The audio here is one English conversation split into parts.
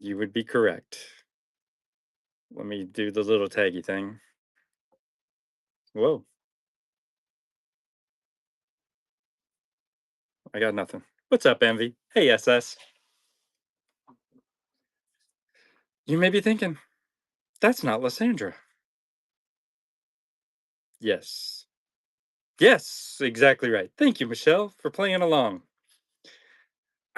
You would be correct. Let me do the little taggy thing. Whoa, I got nothing. What's up, Envy? Hey, SS. You may be thinking, that's not Lysandra. Yes. Yes, exactly right. Thank you, Michelle, for playing along.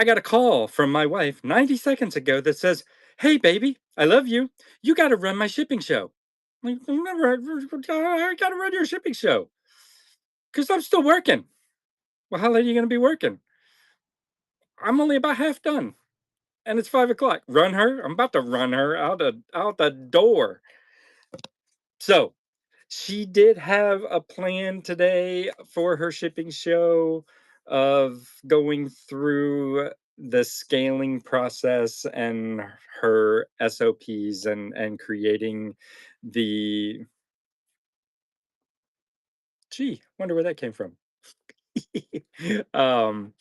I got a call from my wife 90 seconds ago that says, "Hey, baby, I love you. You got to run my shipping show." I'm like, never, I got to run your shipping show because I'm still working. Well, how late are you going to be working? I'm only about half done, and it's 5 o'clock. Run her? I'm about to run her out the door. So she did have a plan today for her shipping show of going through the scaling process and her SOPs and creating the gee, wonder where that came from. um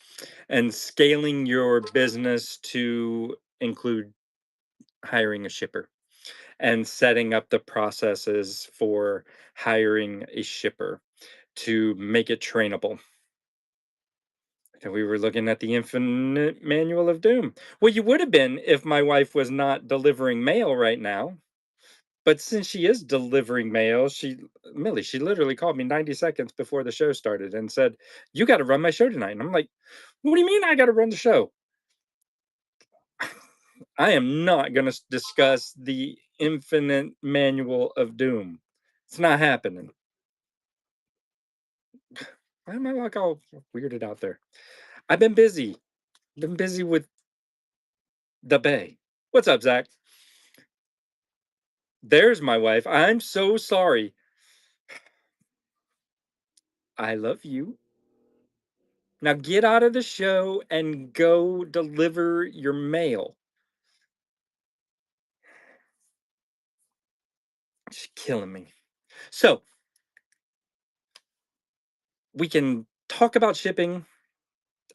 and scaling your business to include hiring a shipper and setting up the processes for hiring a shipper to make it trainable. And we were looking at the infinite manual of doom. Well, you would have been if my wife was not delivering mail right now. But since she is delivering mail, she literally called me 90 seconds before the show started and said, "You got to run my show tonight." And I'm like, "What do you mean I got to run the show? I am not going to discuss the infinite manual of doom. It's not happening." Why am I like all weirded out there? I've been busy. Been busy with the Bay. What's up, Zach? There's my wife. I'm so sorry. I love you. Now get out of the show and go deliver your mail. She's killing me. So we can talk about shipping.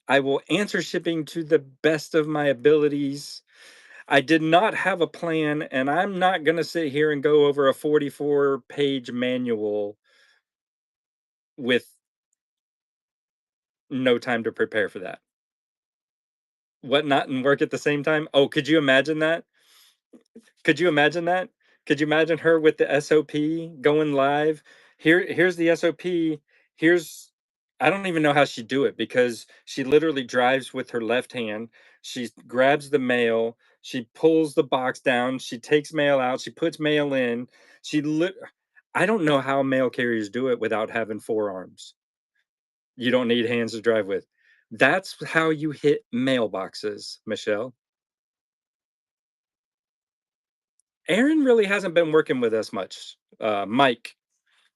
I will answer shipping to the best of my abilities. I did not have a plan, and I'm not going to sit here and go over a 44-page manual with no time to prepare for that. What, not and work at the same time? Oh, could you imagine that? Could you imagine that? Could you imagine her with the SOP going live? Here's the SOP. Here's I don't even know how she'd do it because she literally drives with her left hand. She grabs the mail, she pulls the box down, she takes mail out, she puts mail in. She lit I don't know how mail carriers do it without having forearms. You don't need hands to drive with. That's how you hit mailboxes, Michelle. Aaron really hasn't been working with us much.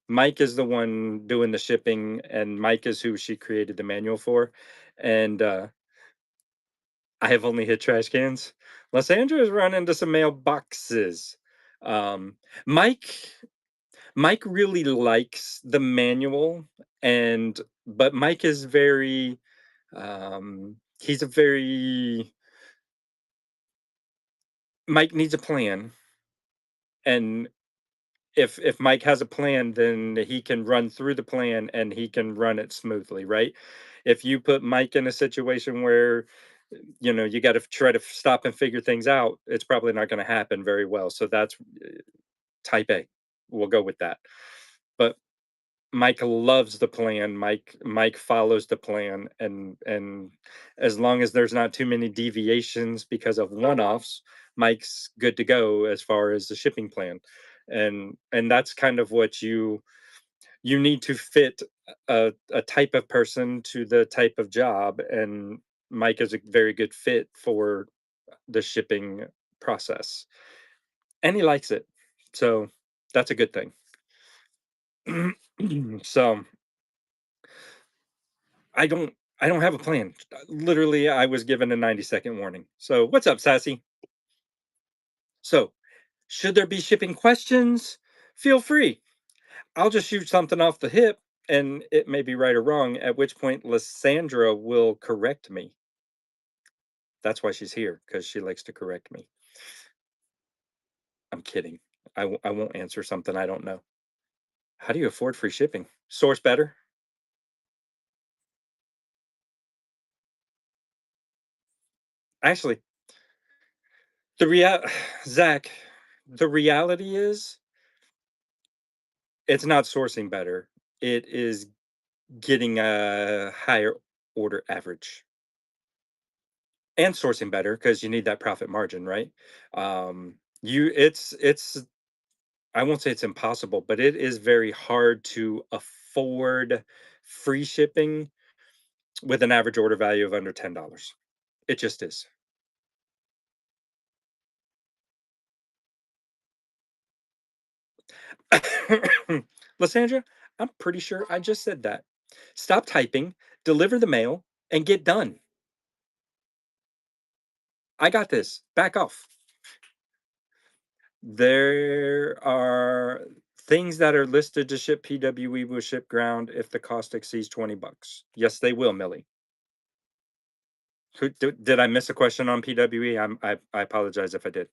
Mike is the one doing the shipping, and Mike is who she created the manual for. And I have only hit trash cans. Lysandra has run into some mailboxes. Um, Mike Mike really likes the manual, and but Mike is very he's a very Mike needs a plan, and if Mike has a plan, then he can run through the plan and he can run it smoothly, right? If you put Mike in a situation where you got to try to stop and figure things out, it's probably not going to happen very well. So that's type A. We'll go with that. But Mike loves the plan. Mike follows the plan, and as long as there's not too many deviations because of one-offs, Mike's good to go as far as the shipping plan. And that's kind of what you need to fit a type of person to the type of job, and Mike is a very good fit for the shipping process, and he likes it, so that's a good thing. So I don't have a plan. Literally, I was given a 90-second warning. So what's up, Sassy? So should there be shipping questions? Feel free. I'll just shoot something off the hip, and it may be right or wrong, at which point Lysandra will correct me. That's why she's here, because she likes to correct me. I'm kidding. I won't answer something I don't know. How do you afford free shipping? Source better? Actually, the real Zach, the reality is it's not sourcing better. It is getting a higher order average and sourcing better because you need that profit margin, right? You it's I won't say it's impossible, but it is very hard to afford free shipping with an average order value of under $10. It just is. Lysandra, I'm pretty sure I just said that. Stop typing, deliver the mail, and get done. I got this. Back off. There are things that are listed to ship PWE will ship ground if the cost exceeds 20 bucks. Yes, they will, Millie. Did I miss a question on PWE? I apologize if I did.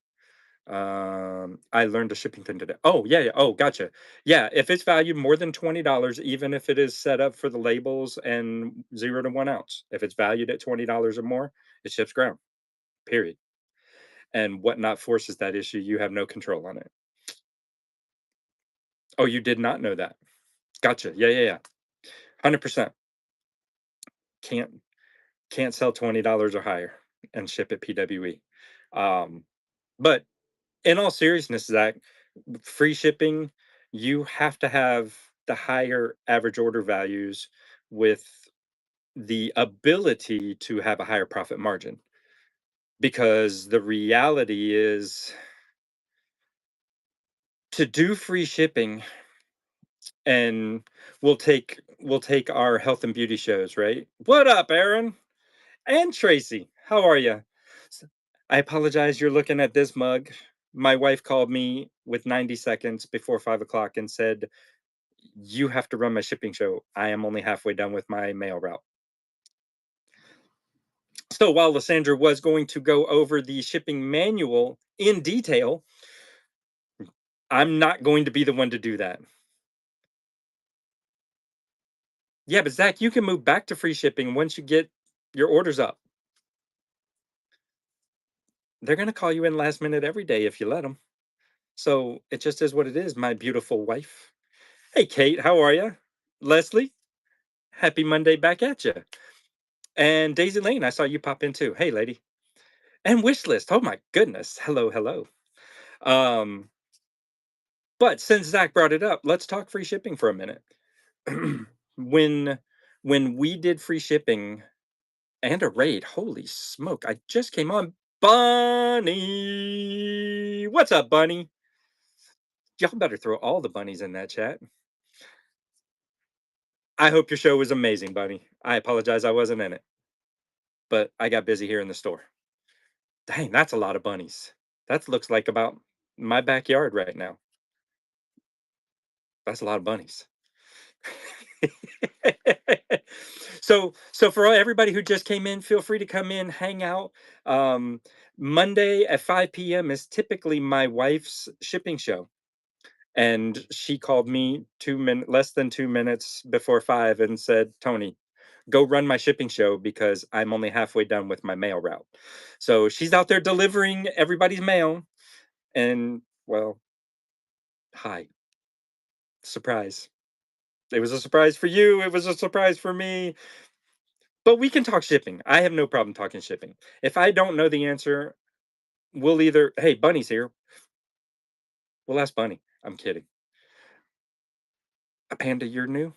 I learned a shipping thing today. Oh, yeah, yeah. Oh, gotcha. Yeah, if it's valued more than $20, even if it is set up for the labels and 0 to 1 ounce, if it's valued at $20 or more, it ships ground. Period. And what not forces that issue, you have no control on it. Oh, you did not know that. Gotcha. Yeah, yeah, yeah. 100%. Can't can't sell $20 or higher and ship at PWE. Um, but in all seriousness, Zach, free shipping, you have to have the higher average order values with the ability to have a higher profit margin. Because the reality is to do free shipping, and we'll take our health and beauty shows, right? What up, Aaron? And Tracy, how are you? I apologize. You're looking at this mug. My wife called me with 90 seconds before 5 o'clock and said, "You have to run my shipping show. I am only halfway done with my mail route." So while Lysandra was going to go over the shipping manual in detail, I'm not going to be the one to do that. Yeah, but Zach, you can move back to free shipping once you get your orders up. They're going to call you in last minute every day if you let them. So it just is what it is, my beautiful wife. Hey, Kate, how are you? Leslie, happy Monday back at you. And Daisy Lane, I saw you pop in too. Hey, lady. And wish list. Oh my goodness. Hello, hello. Um, but since Zach brought it up, let's talk free shipping for a minute. when when we did free shipping and a raid, holy smoke! I just came on. Bunny, what's up, Bunny? Y'all better throw all the bunnies in that chat. I hope your show was amazing, Bunny. I apologize I wasn't in it, but I got busy here in the store. Dang, that's a lot of bunnies. That looks like about my backyard right now. That's a lot of bunnies. So for everybody who just came in, feel free to come in, hang out. Um, Monday at 5 p.m. is typically my wife's shipping show. And she called me less than 2 minutes before 5 and said, Tony, go run my shipping show because I'm only halfway done with my mail route. So she's out there delivering everybody's mail. And well, hi, surprise. It was a surprise for you. It was a surprise for me. But we can talk shipping. I have no problem talking shipping. If I don't know the answer, we'll either, hey, Bunny's here. We'll ask Bunny. I'm kidding. A panda, you're new?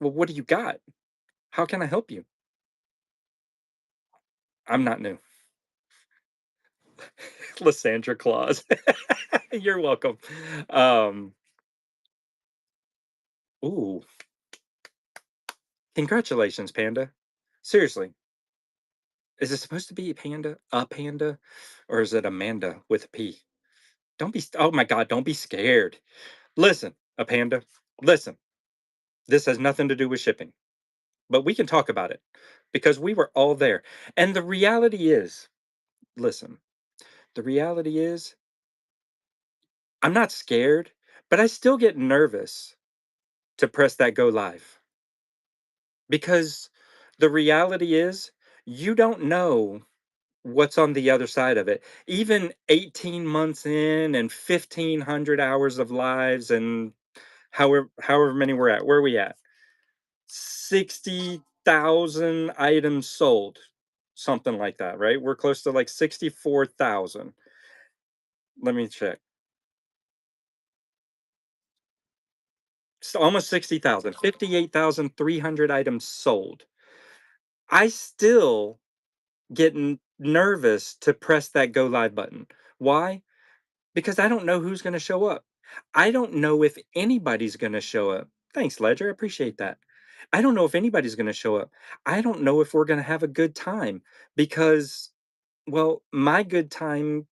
Well, what do you got? How can I help you? I'm not new. Lysandra Claus. You're welcome. Um, ooh, congratulations, Panda. Seriously, is it supposed to be Panda, a panda, or is it Amanda with a P? Don't be, oh my God, don't be scared. Listen, a panda, listen, this has nothing to do with shipping, but we can talk about it because we were all there. And the reality is, listen, the reality is I'm not scared, but I still get nervous to press that go live because the reality is you don't know what's on the other side of it. Even 18 months in and 1,500 hours of lives and however many we're at. Where are we at? 60,000 items sold, something like that, right? We're close to like 64,000. Let me check. Almost 60,000, 58,300 items sold. I still get nervous to press that go live button. Why? Because I don't know who's going to show up. I don't know if anybody's going to show up. Thanks, Ledger. I appreciate that. I don't know if anybody's going to show up. I don't know if we're going to have a good time because, well, my good time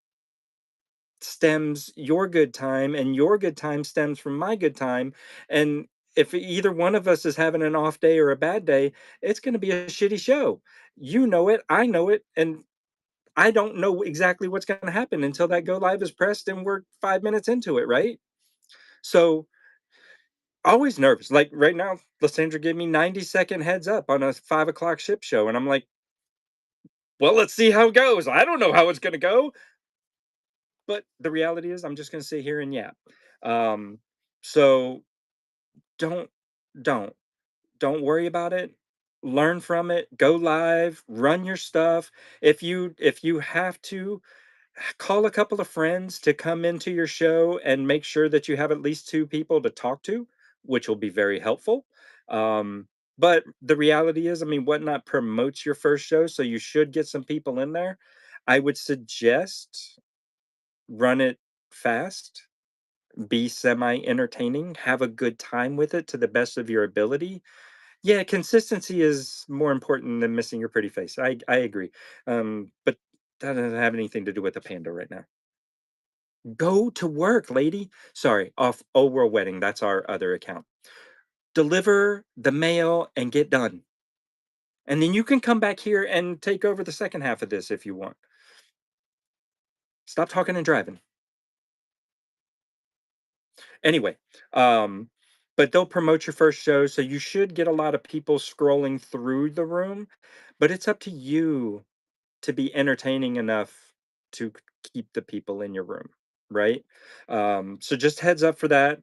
stems your good time, and your good time stems from my good time. And if either one of us is having an off day or a bad day, it's going to be a shitty show. You know it. I know it. And I don't know exactly what's going to happen until that go live is pressed and we're 5 minutes into it, right? So always nervous. Like right now, Lysandra gave me 90-second heads up on a 5 o'clock ship show. And I'm like, well, let's see how it goes. I don't know how it's going to go. But the reality is, I'm just going to sit here and yap. Um, so don't, don't, don't worry about it. Learn from it. Go live. Run your stuff. If you have to, call a couple of friends to come into your show and make sure that you have at least two people to talk to, which will be very helpful. But the reality is, I mean, whatnot promotes your first show, so you should get some people in there. I would suggest run it fast, be semi entertaining, have a good time with it to the best of your ability. Yeah, consistency is more important than missing your pretty face. I agree. But that doesn't have anything to do with the panda right now. Go to work, lady. Sorry, off Oh World Wedding. That's our other account. Deliver the mail and get done. And then you can come back here and take over the second half of this if you want. Stop talking and driving. Anyway, um, but they'll promote your first show, so you should get a lot of people scrolling through the room. But it's up to you to be entertaining enough to keep the people in your room, right? So just heads up for that.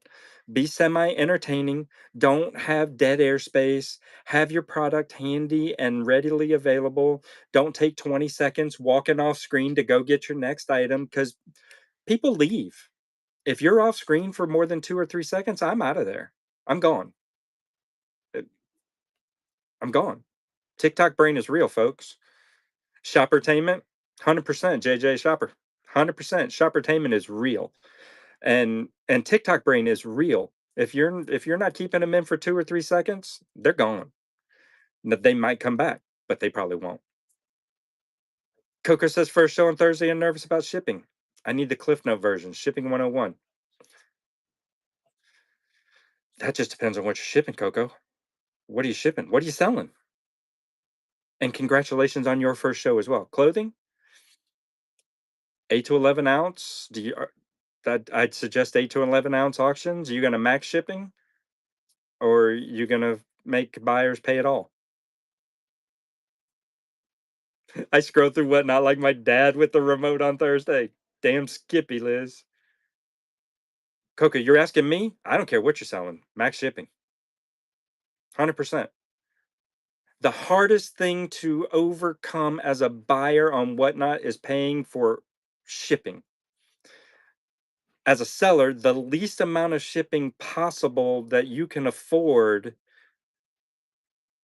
Be semi entertaining. Don't have dead air space. Have your product handy and readily available. Don't take 20 seconds walking off screen to go get your next item because people leave. If you're off screen for more than 2 or 3 seconds, I'm out of there. I'm gone. Uh, I'm gone. TikTok brain is real, folks. Shoppertainment, 100% JJ Shopper. 100% shoppertainment is real. And TikTok brain is real. If you're not keeping them in for 2 or 3 seconds, they're gone. They might come back, but they probably won't. Coco says first show on Thursday and nervous about shipping. I need the Cliff Note version, shipping 101. That just depends on what you're shipping, Coco. What are you shipping? What are you selling? And congratulations on your first show as well. Clothing, 8 to 11 ounce. That I'd suggest 8 to 11 ounce auctions. Are you gonna max shipping, or are you gonna make buyers pay it all? I scroll through Whatnot like my dad with the remote on Thursday. Damn Skippy, Liz. Coca, you're asking me? I don't care what you're selling. Max shipping, 100%. The hardest thing to overcome as a buyer on Whatnot is paying for shipping. As a seller, the least amount of shipping possible that you can afford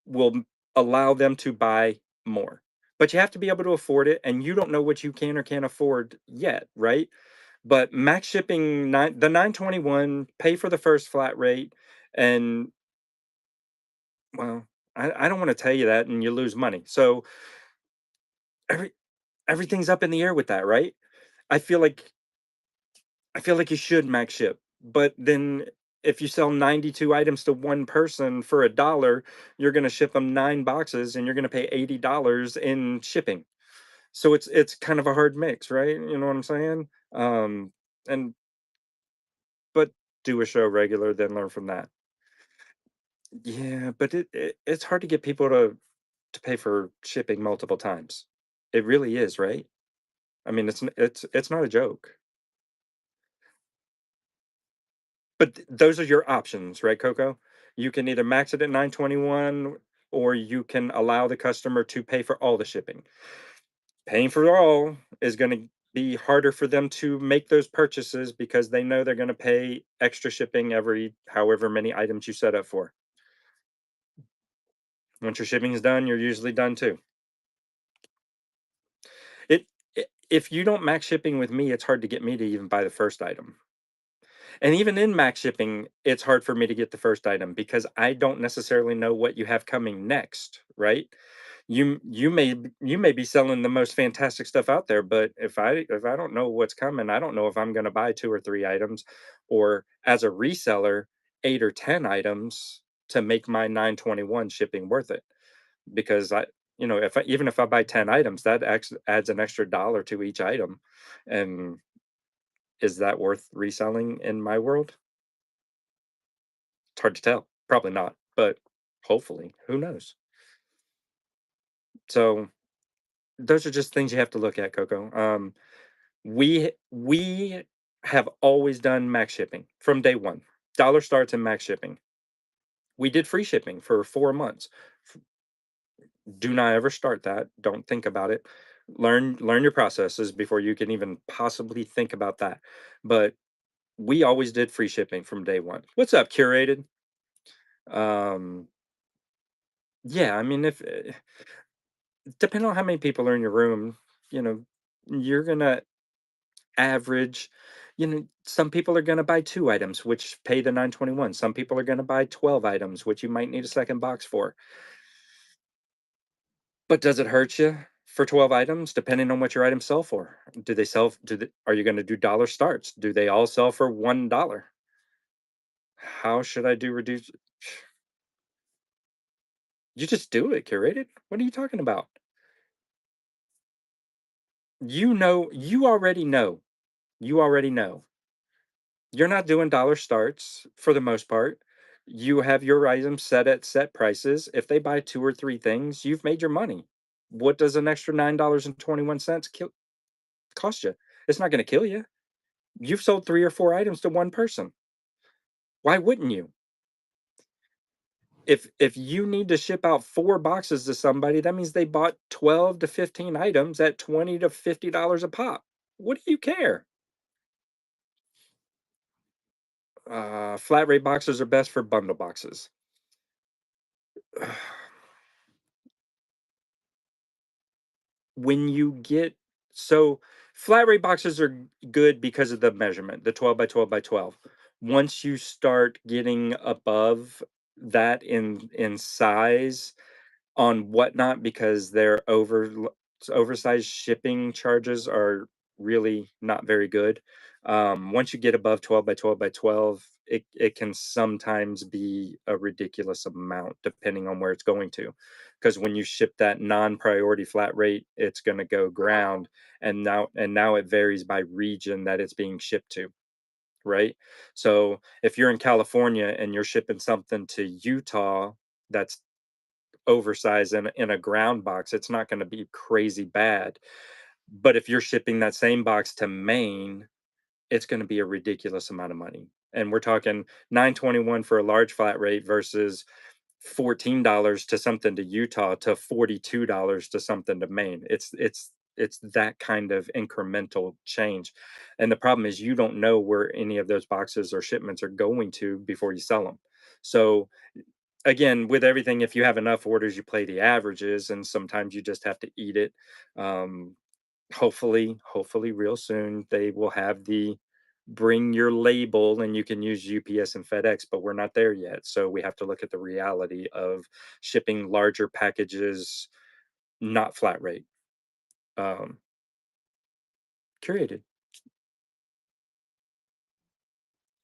will allow them to buy more. But you have to be able to afford it, and you don't know what you can or can't afford yet, right? But max shipping, the 921, pay for the first flat rate, and well, I don't want to tell you that, and you lose money. So every everything's up in the air with that, right? I feel like I feel like you should max ship, but then if you sell 92 items to one person for $1, you're going to ship them 9 boxes, and you're going to pay $80 in shipping. So it's kind of a hard mix, right? You know what I'm saying? And but do a show regular, then learn from that. Yeah, but it's hard to get people to pay for shipping multiple times. It really is, right? I mean, it's not a joke. But those are your options, right, Coco? You can either max it at 921 or you can allow the customer to pay for all the shipping. Paying for all is going to be harder for them to make those purchases because they know they're going to pay extra shipping every however many items you set up for. Once your shipping is done, you're usually done too. It if you don't max shipping with me, it's hard to get me to even buy the first item. And even in max shipping, it's hard for me to get the first item because I don't necessarily know what you have coming next, right? You may be selling the most fantastic stuff out there, but if I don't know what's coming, I don't know if I'm going to buy 2 or 3 items or as a reseller 8 or 10 items to make my 921 shipping worth it because if even if I buy 10 items, that adds an extra dollar to each item. And is that worth reselling in my world? It's hard to tell. Probably not, but hopefully, who knows? So those are just things you have to look at, Coco. We have always done max shipping from day one. Dollar starts and max shipping. We did free shipping for 4 months. Do not ever start that. Don't think about it. Learn your processes before you can even possibly think about that. But we always did free shipping from day one. What's up, curated? Um, yeah, I mean, if depending on how many people are in your room, you know, you're gonna average, some people are gonna buy 2 items, which pay the 921. Some people are gonna buy 12 items, which you might need a second box for. But does it hurt you for 12 items depending on what your items sell for? Are you gonna do dollar starts? Do they all sell for $1? How should I do reduce? You just do it, curated. What are you talking about? You already know. You already know. You're not doing dollar starts for the most part. You have your items set at set prices. If they buy 2 or 3 things, you've made your money. What does an extra $9.21 cost you? It's not gonna kill you. You've sold 3 or 4 items to one person. Why wouldn't you? If you need to ship out 4 boxes to somebody, that means they bought 12 to 15 items at $20 to $50 a pop. What do you care? Flat rate boxes are best for bundle boxes. When you get so flat rate boxes are good because of the measurement, the 12 by 12 by 12. Once you start getting above that in size on whatnot, because oversized shipping charges are really not very good. Once you get above 12 by 12 by 12, it can sometimes be a ridiculous amount depending on where it's going to. Because when you ship that non-priority flat rate, it's going to go ground, and now it varies by region that it's being shipped to, right? So if you're in California and you're shipping something to Utah that's oversized in a ground box, it's not gonna be crazy bad. But if you're shipping that same box to Maine, it's gonna be a ridiculous amount of money. And we're talking 921 for a large flat rate versus $14 to something to Utah to $42 to something to Maine. It's that kind of incremental change. And the problem is you don't know where any of those boxes or shipments are going to before you sell them. So again, with everything, if you have enough orders, you play the averages, and sometimes you just have to eat it. Um, hopefully, real soon they will have the bring your label, and you can use UPS and FedEx, but we're not there yet. So we have to look at the reality of shipping larger packages, not flat rate. Um, Curated.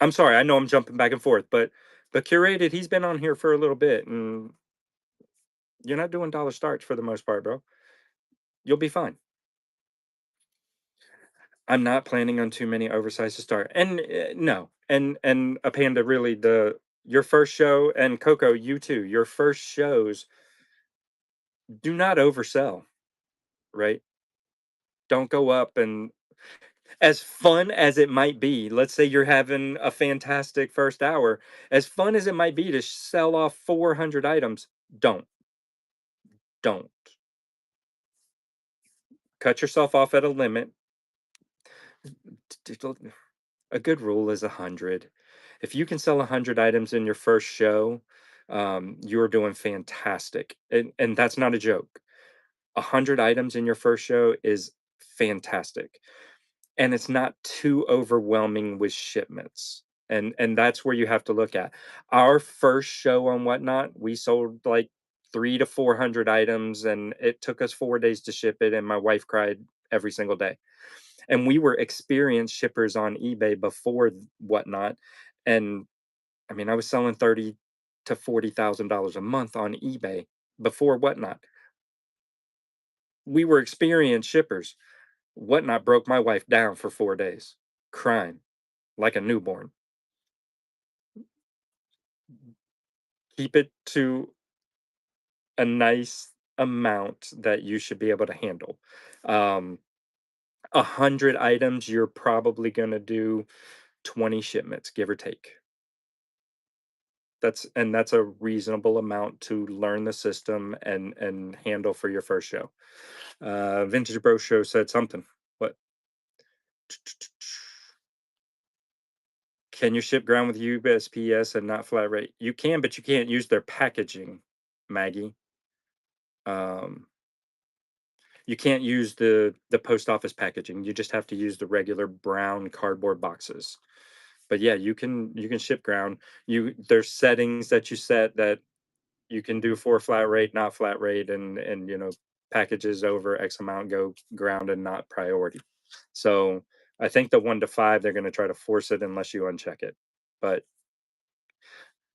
I'm sorry, I know I'm jumping back and forth, but curated. He's been on here for a little bit, and you're not doing dollar starts for the most part, bro. You'll be fine. I'm not planning on too many oversized to start. And no, and a Panda, really, the your first show, and Coco, you too, your first shows, do not oversell, right? Don't go up and as fun as it might be, let's say you're having a fantastic first hour, as fun as it might be to sell off 400 items, don't, don't. Cut yourself off at a limit. A good rule is 100. If you can sell 100 items in your first show, you're doing fantastic. And that's not a joke. 100 items in your first show is fantastic. And it's not too overwhelming with shipments. And that's where you have to look at. Our first show on Whatnot, we sold like 3 to 400 items, and it took us 4 days to ship it. And my wife cried every single day. And we were experienced shippers on eBay before Whatnot. And I mean, I was selling 30 to $40,000 a month on eBay before Whatnot. We were experienced shippers. Whatnot broke my wife down for 4 days, crying like a newborn. Keep it to a nice amount that you should be able to handle. Um, 100 items, you're probably going to do 20 shipments, give or take. That's a reasonable amount to learn the system and handle for your first show. Vintage Bro Show said something. What? Can you ship ground with USPS and not flat rate? You can, but you can't use their packaging, Maggie. Um, you can't use the post office packaging. You just have to use the regular brown cardboard boxes. But yeah, you can ship ground. There's settings that you set that you can do for flat rate, not flat rate, and packages over X amount go ground and not priority. So I think the 1 to 5 they're going to try to force it unless you uncheck it. But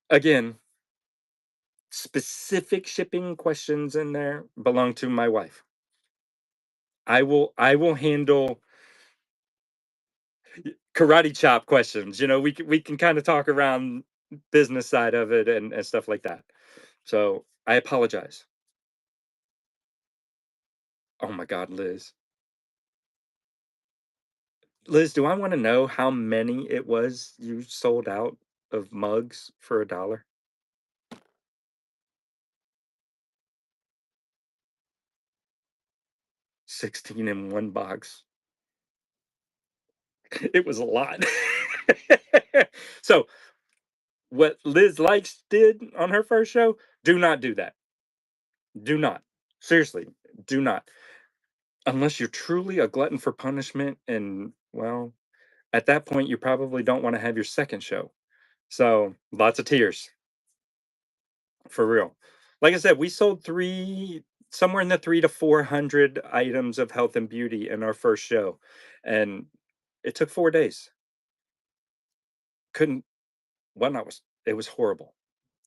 again, specific shipping questions in there belong to my wife. I will handle karate chop questions. We can kind of talk around business side of it and stuff like that. So I apologize. Oh my God, Liz. Liz, do I want to know how many it was you sold out of mugs for $1? 16 in one box. It was a lot. So what Liz Likes did on her first show, do not do that. Do not. Seriously, do not. Unless you're truly a glutton for punishment, and well, at that point you probably don't want to have your second show. So lots of tears, for real. Like I said, we sold somewhere in the 3 to 400 items of health and beauty in our first show, and it took 4 days. Couldn't Whatnot was it was horrible.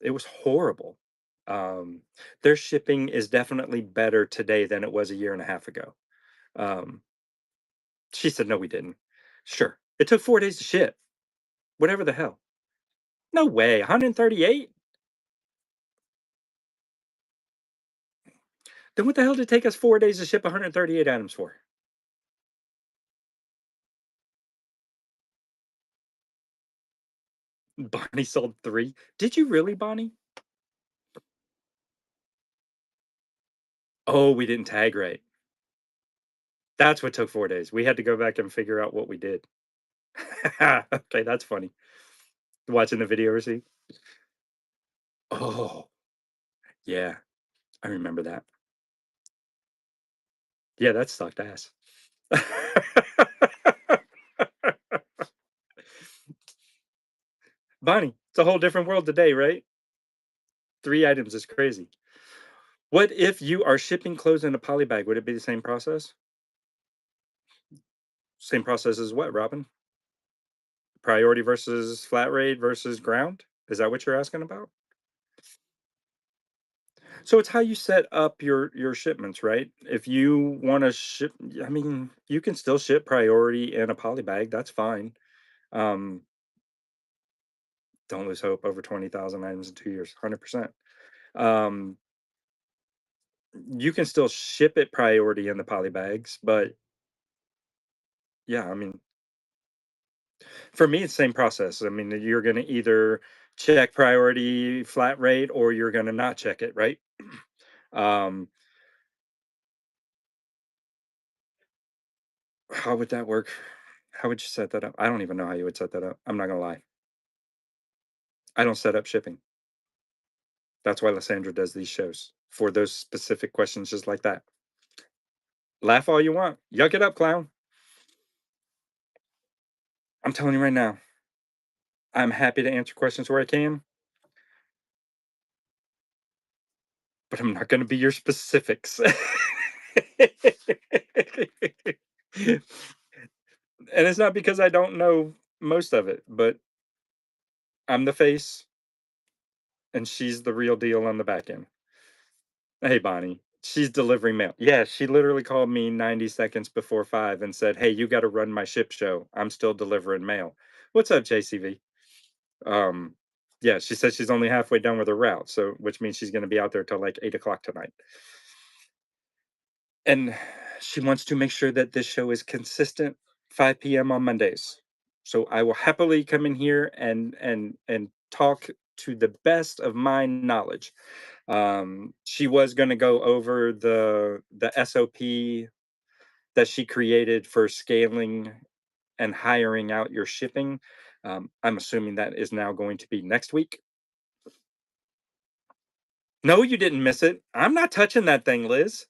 It was horrible. Um, their shipping is definitely better today than it was a year and a half ago. Um, she said, "No, we didn't." Sure, it took 4 days to ship. Whatever the hell. No way. 138. Then what the hell did it take us 4 days to ship 138 items for? Bonnie sold 3. Did you really, Bonnie? Oh, we didn't tag right. That's what took 4 days. We had to go back and figure out what we did. Okay, that's funny. Watching the video receipt. Oh, yeah, I remember that. Yeah, that sucked ass. Bonnie, it's a whole different world today, right? 3 items is crazy. What if you are shipping clothes in a poly bag? Would it be the same process? Same process as what, Robin? Priority versus flat rate versus ground? Is that what you're asking about? So it's how you set up your shipments, right? If you want to ship, I mean, you can still ship priority in a poly bag. That's fine. Um, Don't lose hope. Over 20,000 items in 2 years, 100%. Um, you can still ship it priority in the poly bags, but yeah, I mean, for me, it's the same process. I mean, you're gonna either check priority flat rate or you're gonna not check it, right? Um, how would that work? How would you set that up? I don't even know how you would set that up. I'm not gonna lie. I don't set up shipping. That's why Lysandra does these shows for those specific questions just like that. Laugh all you want. Yuck it up, clown. I'm telling you right now, I'm happy to answer questions where I can, but I'm not gonna be your specifics. And it's not because I don't know most of it, but I'm the face and she's the real deal on the back end. Hey, Bonnie. She's delivering mail. Yeah, she literally called me 90 seconds before 5 and said, "Hey, you gotta run my ship show. I'm still delivering mail." What's up, JCV? Um, yeah, she said she's only halfway done with her route, so which means she's gonna be out there till, like, 8 o'clock tonight. And she wants to make sure that this show is consistent 5 p.m. on Mondays. So I will happily come in here and talk to the best of my knowledge. She was going to go over the SOP that she created for scaling and hiring out your shipping. I'm assuming that is now going to be next week. No, you didn't miss it. I'm not touching that thing, Liz.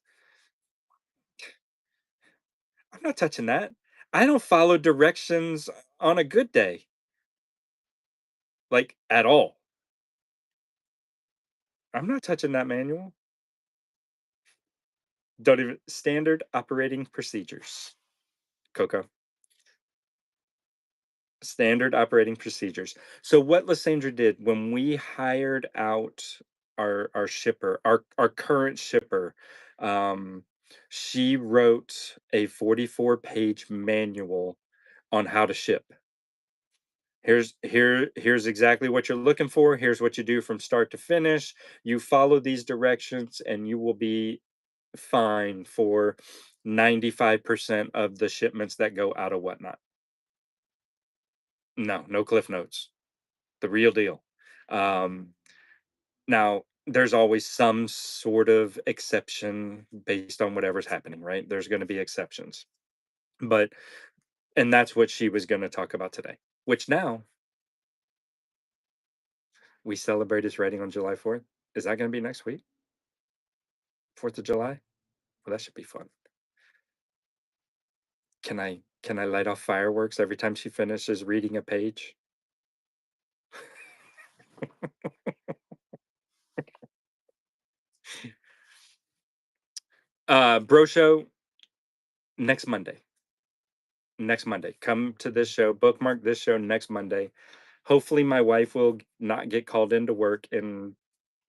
I'm not touching that. I don't follow directions on a good day, like at all. I'm not touching that manual. Don't even standard operating procedures. Coco. Standard operating procedures. So what Lysandra did when we hired out our shipper, our current shipper, um, she wrote a 44-page manual on how to ship. Here's exactly what you're looking for. Here's what you do from start to finish. You follow these directions and you will be fine for 95% of the shipments that go out of whatnot. No, no cliff notes. The real deal. Um, now there's always some sort of exception based on whatever's happening, right? There's going to be exceptions. But and that's what she was going to talk about today. Which now we celebrate his writing on July 4th. Is that going to be next week? 4th of July? Well, that should be fun. Can I light off fireworks every time she finishes reading a page? Bro show next Monday. Next Monday. Come to this show, bookmark this show next Monday. Hopefully my wife will not get called into work and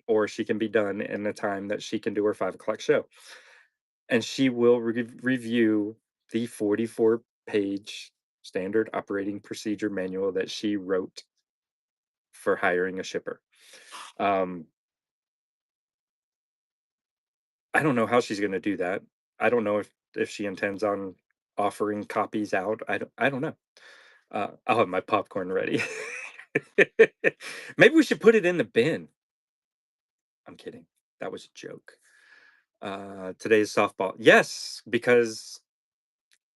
or she can be done in the time that she can do her 5 o'clock show. And she will review the 44-page standard operating procedure manual that she wrote for hiring a shipper. Um, I don't know how she's gonna do that. I don't know if she intends on offering copies out. I don't know. I'll have my popcorn ready. Maybe we should put it in the bin. I'm kidding. That was a joke. Today's softball. Yes, because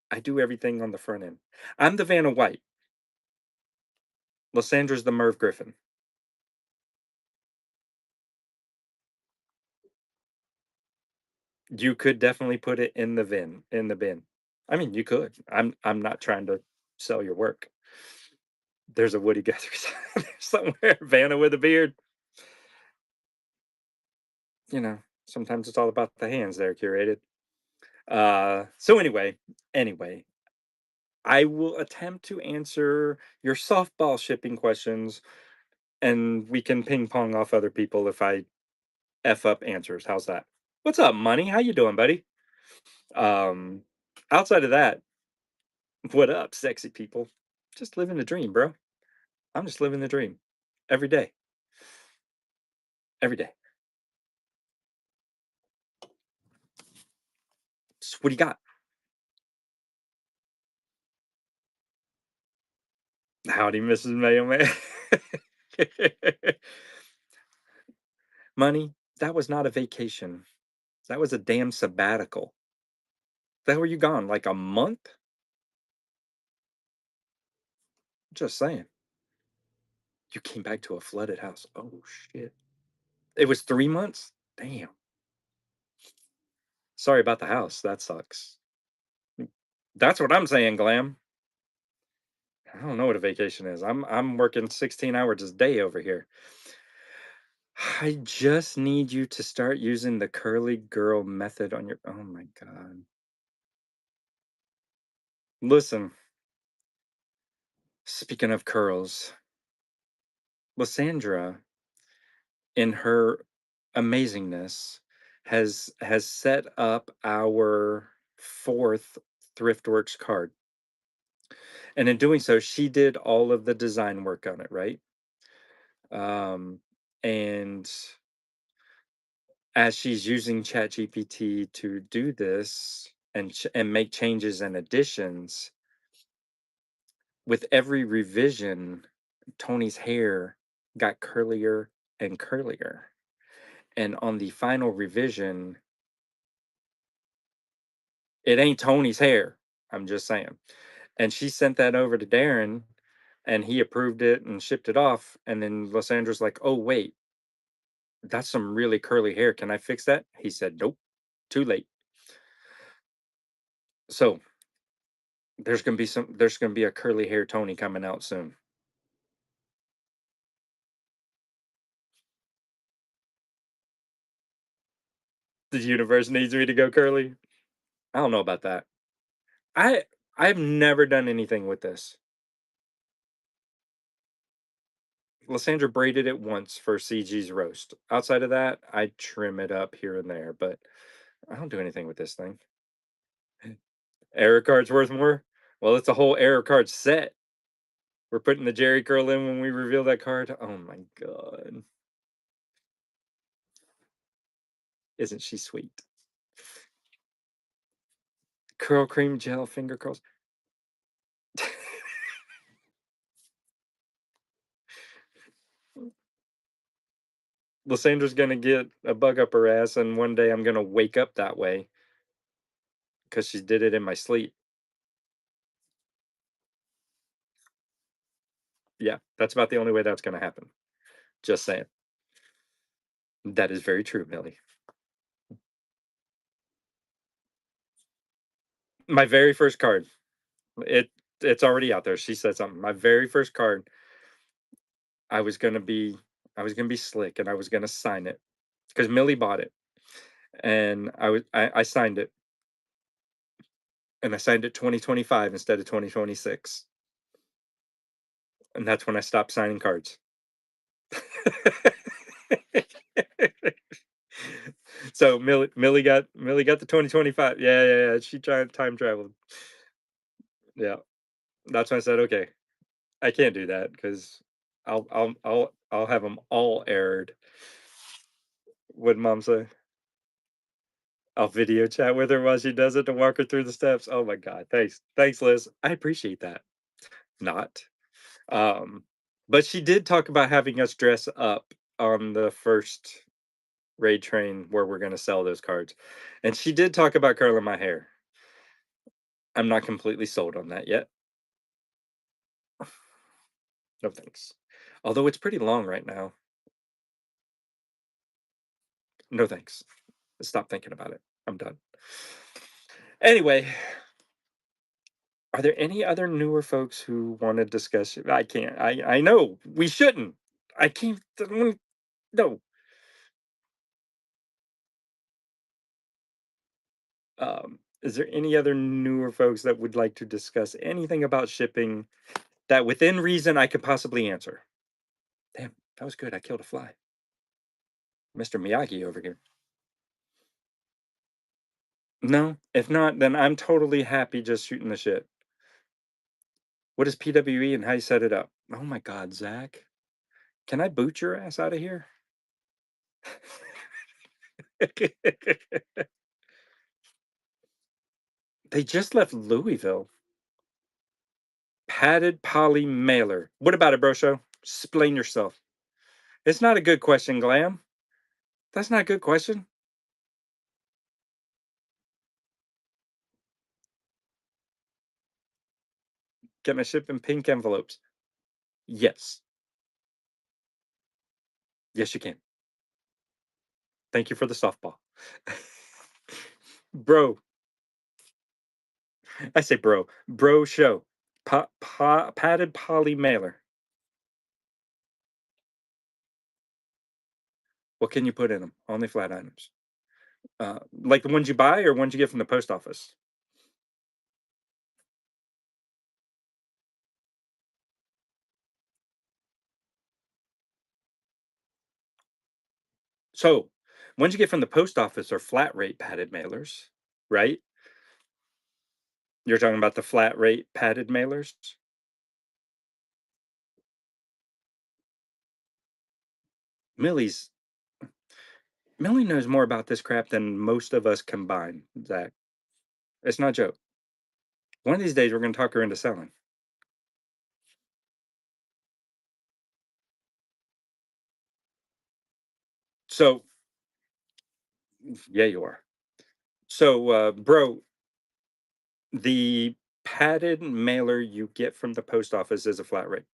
I do everything on the front end. I'm the Vanna White. Lysandra's the Merv Griffin. You could definitely put it in the bin. I mean, you could. I'm not trying to sell your work. There's a Woody Guthrie somewhere. Vanna with a beard. You know, sometimes it's all about the hands there, curated. So anyway, I will attempt to answer your softball shipping questions and we can ping pong off other people if I F up answers. How's that? What's up, Money? How you doing, buddy? Um, outside of that, what up, sexy people? Just living the dream, bro. I'm just living the dream. every day, every day. So what do you got? Howdy, Mrs. Mailman. Money, that was not a vacation. That was a damn sabbatical. The hell were you gone? Like a month? Just saying. You came back to a flooded house. Oh shit. It was 3 months? Damn. Sorry about the house. That sucks. That's what I'm saying, Glam. I don't know what a vacation is. I'm working 16 hours a day over here. I just need you to start using the curly girl method on your oh my god. Listen, speaking of curls, Lysandra, in her amazingness, has set up our fourth Thriftworks card. And in doing so, she did all of the design work on it, right? Um, and as she's using ChatGPT to do this and make changes and additions, with every revision, Tony's hair got curlier and curlier. And on the final revision, it ain't Tony's hair. I'm just saying. And she sent that over to Darren and he approved it and shipped it off. And then Lysandra's like, oh, wait, that's some really curly hair. Can I fix that? He said, nope, too late. So there's gonna be a curly hair Tony coming out soon. The universe needs me to go curly. I don't know about that. I I've never done anything with this. Lysandra braided it once for CG's roast. Outside of that, I trim it up here and there, but I don't do anything with this thing. Error card's worth more? Well, it's a whole error card set. We're putting the Jerry curl in when we reveal that card. Oh my god. Isn't she sweet? Curl cream gel finger curls. Lysandra's gonna get a bug up her ass, and one day I'm gonna wake up that way because she did it in my sleep. Yeah, that's about the only way that's gonna happen. Just saying. That is very true, Millie. My very first card. It it's already out there. She said something. My very first card, I was gonna be I was gonna be slick and I was gonna sign it because Millie bought it, and I signed it, and I signed it 2025 instead of 2026, and that's when I stopped signing cards. So Millie got the 2025. Yeah, yeah, yeah. She tried time traveled. Yeah, that's when I said, okay, I can't do that because I'll have them all aired. What mom say? I'll video chat with her while she does it to walk her through the steps. Oh my god, thanks, Liz. I appreciate that. Not, um, but she did talk about having us dress up on the first raid train where we're gonna sell those cards, and she did talk about curling my hair. I'm not completely sold on that yet. No thanks. Although it's pretty long right now. No thanks. Stop thinking about it. I'm done. Anyway, are there any other newer folks who want to discuss it? I can't. I know we shouldn't. I can't. No. Is there any other newer folks that would like to discuss anything about shipping that, within reason, I could possibly answer? Damn, that was good. I killed a fly, Mr. Miyagi over here. No, if not, then I'm totally happy just shooting the shit. What is PWE and how you set it up? Oh my God, Zach. Can I boot your ass out of here? They just left Louisville. Padded poly mailer. What about it, bro show? Explain yourself. It's not a good question, Glam. That's not a good question. Can I ship in pink envelopes? Yes. Yes, you can. Thank you for the softball. Bro, I say bro. Bro show. Padded poly mailer. What can you put in them? Only flat items. Like the ones you buy or ones you get from the post office? So, ones you get from the post office are flat rate padded mailers, right? You're talking about the flat rate padded mailers? Millie's Millie knows more about this crap than most of us combined, Zach. It's not a joke. One of these days, we're going to talk her into selling. So, yeah, you are. So, bro, the padded mailer you get from the post office is a flat rate.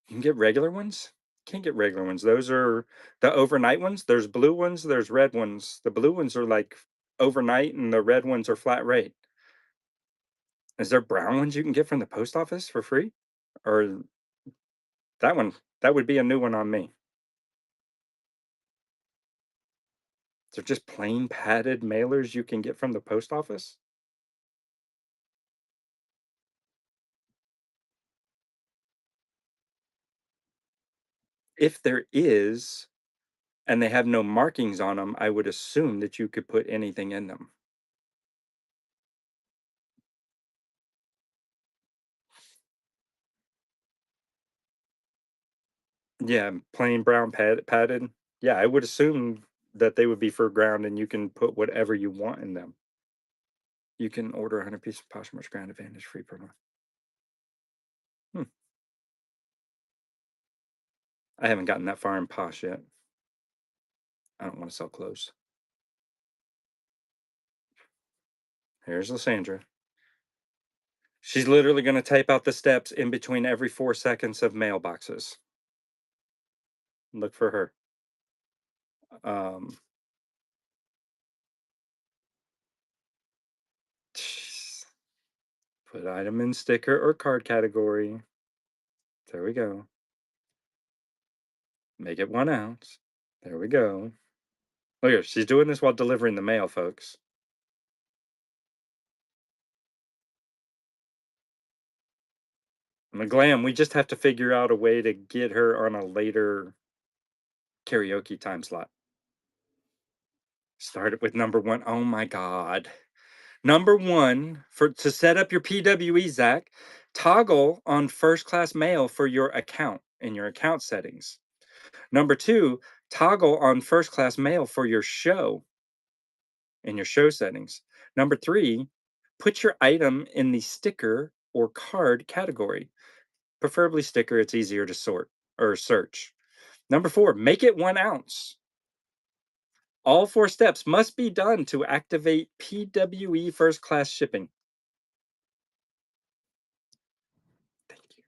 You can get regular ones. Can't get regular ones. Those are the overnight ones. There's blue ones. There's red ones. The blue ones are like overnight, and the red ones are flat rate. Is there brown ones you can get from the post office for free? Or that one? That would be a new one on me. They're just plain padded mailers you can get from the post office? If there is, and they have no markings on them, I would assume that you could put anything in them. Yeah, plain brown padded. Yeah, I would assume that they would be for ground and you can put whatever you want in them. You can order 100 pieces of Poshmark Ground Advantage free per month. Hmm. I haven't gotten that far in Posh yet. I don't want to sell clothes. Here's Lysandra. She's literally going to type out the steps in between every 4 seconds of mailboxes. Look for her. Um, Put item in sticker or card category. There we go. Make it 1 ounce. There we go. Look here, she's doing this while delivering the mail, folks. McGlam, we just have to figure out a way to get her on a later karaoke time slot. Start it with number one. Oh my God. Number one, to set up your PWE, Zach, toggle on first class mail for your account in your account settings. Number two, toggle on first class mail for your show in your show settings. Number three, put your item in the sticker or card category. Preferably sticker, it's easier to sort or search. Number four, make it 1 ounce. All four steps must be done to activate PWE first class shipping. Thank you.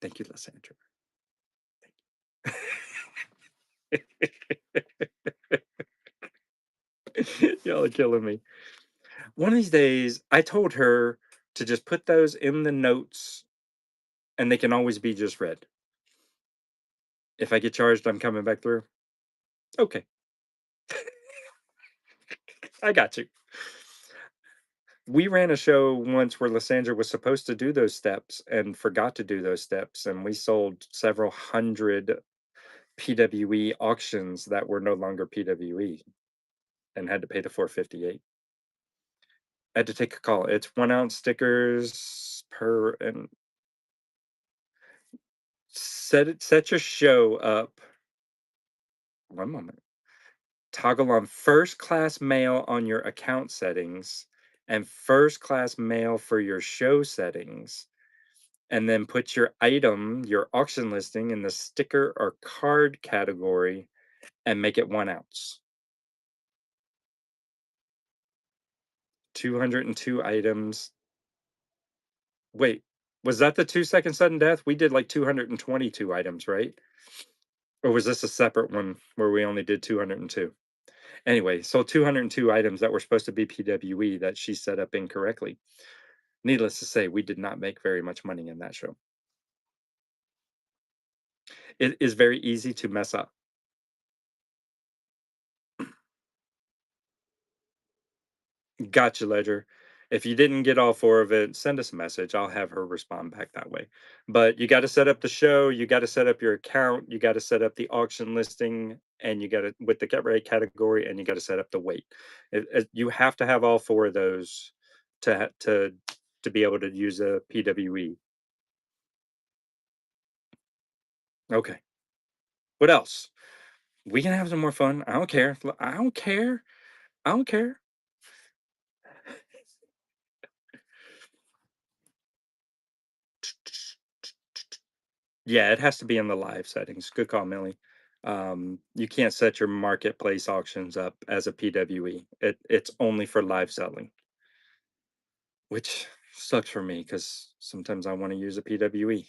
Thank you, Lysandra. Y'all are killing me. One of these days, I told her to just put those in the notes and they can always be just read. If I get charged, I'm coming back through. Okay. I got you. We ran a show once where Lysandra was supposed to do those steps and forgot to do those steps, and we sold several hundred PWE auctions that were no longer PWE and had to pay the 458. I had to take a call. It's 1 ounce stickers per and Set your show up. One moment. Toggle on first class mail on your account settings and first class mail for your show settings, and then put your item, your auction listing, in the sticker or card category and make it 1 ounce. 202 items. Wait, was that the 2 second sudden death? We did like 222 items, right? Or was this a separate one where we only did 202? Anyway, so 202 items that were supposed to be PWE that she set up incorrectly. Needless to say, we did not make very much money in that show. It is very easy to mess up. Gotcha, Ledger. If you didn't get all four of it, send us a message. I'll have her respond back that way. But you got to set up the show, you got to set up your account, you got to set up the auction listing, and you got to with the get right category, and you got to set up the weight. You have to have all four of those to be able to use a PWE. Okay. What else? We can have some more fun. I don't care. I don't care. I don't care. Yeah, it has to be in the live settings. Good call, Millie. You can't set your marketplace auctions up as a PWE. It's only for live selling, which sucks for me because sometimes I want to use a PWE.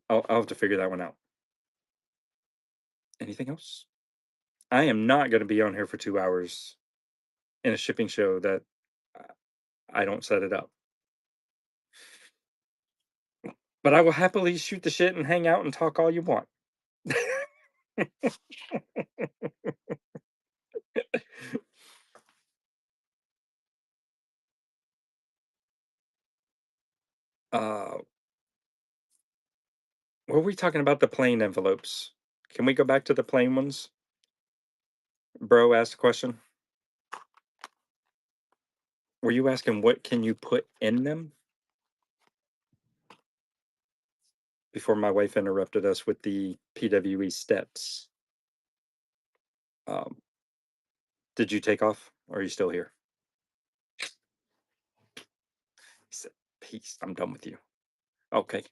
I'll have to figure that one out. Anything else? I am not going to be on here for 2 hours in a shipping show that uh, I don't set it up. But I will happily shoot the shit and hang out and talk all you want. uh, were we talking about the plain envelopes? Can we go back to the plain ones? Bro asked a question. Were you asking what can you put in them? Before my wife interrupted us with the PWE steps. Um, did you take off? Or are you still here? He said, peace. I'm done with you. Okay.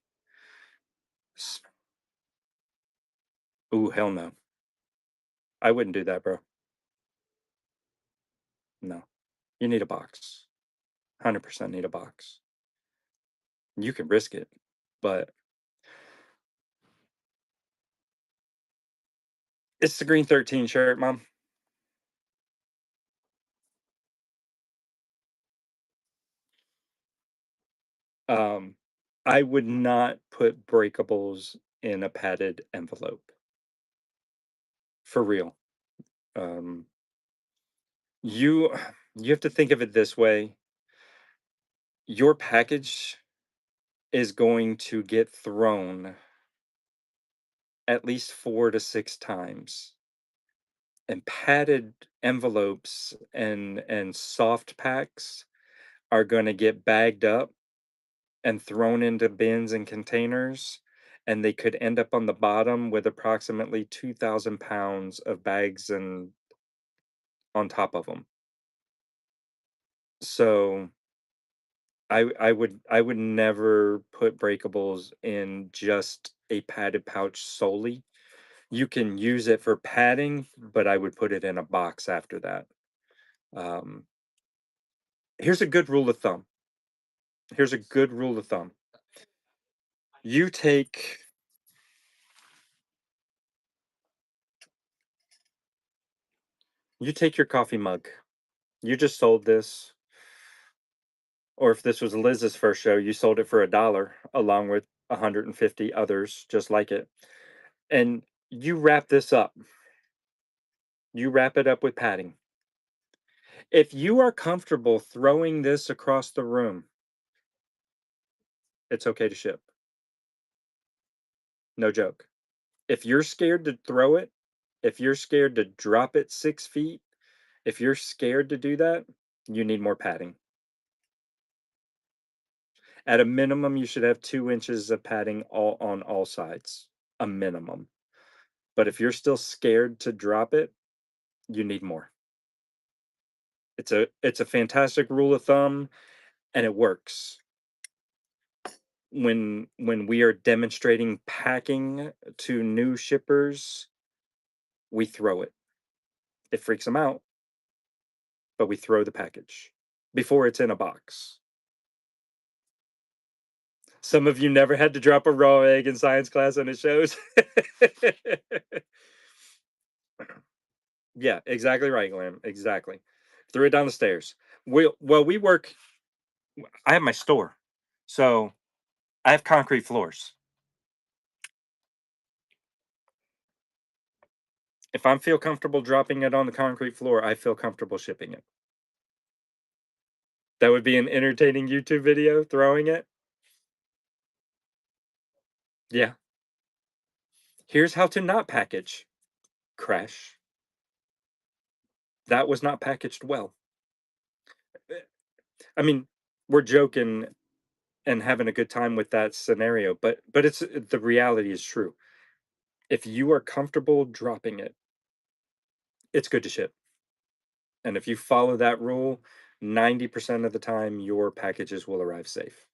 Ooh, hell no. I wouldn't do that, bro. No. You need a box. 100% need a box. You can risk it, but it's the green 13 shirt, mom. Um, I would not put breakables in a padded envelope. For real. Um, you you have to think of it this way. Your package is going to get thrown at least 4 to 6 times. And padded envelopes and soft packs are gonna get bagged up and thrown into bins and containers, and they could end up on the bottom with approximately 2,000 pounds of bags and on top of them. So, I would never put breakables in just a padded pouch solely. You can use it for padding, but I would put it in a box after that. Um, here's a good rule of thumb. Here's a good rule of thumb. You take you take your coffee mug. You just sold this, or if this was Liz's first show, you sold it for $1 along with 150 others just like it. And you wrap this up. You wrap it up with padding. If you are comfortable throwing this across the room, it's okay to ship. No joke. If you're scared to throw it, if you're scared to drop it 6 feet, if you're scared to do that, you need more padding. At a minimum, you should have 2 inches of padding all on all sides, a minimum. But if you're still scared to drop it, you need more. It's a fantastic rule of thumb, and it works. When we are demonstrating packing to new shippers, we throw it. It freaks them out, but we throw the package before it's in a box. Some of you never had to drop a raw egg in science class and it shows. Yeah, exactly right, Glam. Exactly. Threw it down the stairs. We work. I have my store, so I have concrete floors. If I feel comfortable dropping it on the concrete floor, I feel comfortable shipping it. That would be an entertaining YouTube video, throwing it. Yeah. Here's how to not package. Crash. That was not packaged well. Eh, I mean, we're joking and having a good time with that scenario, but it's the reality is true. If you are comfortable dropping it, it's good to ship. And if you follow that rule, 90% of the time your packages will arrive safe.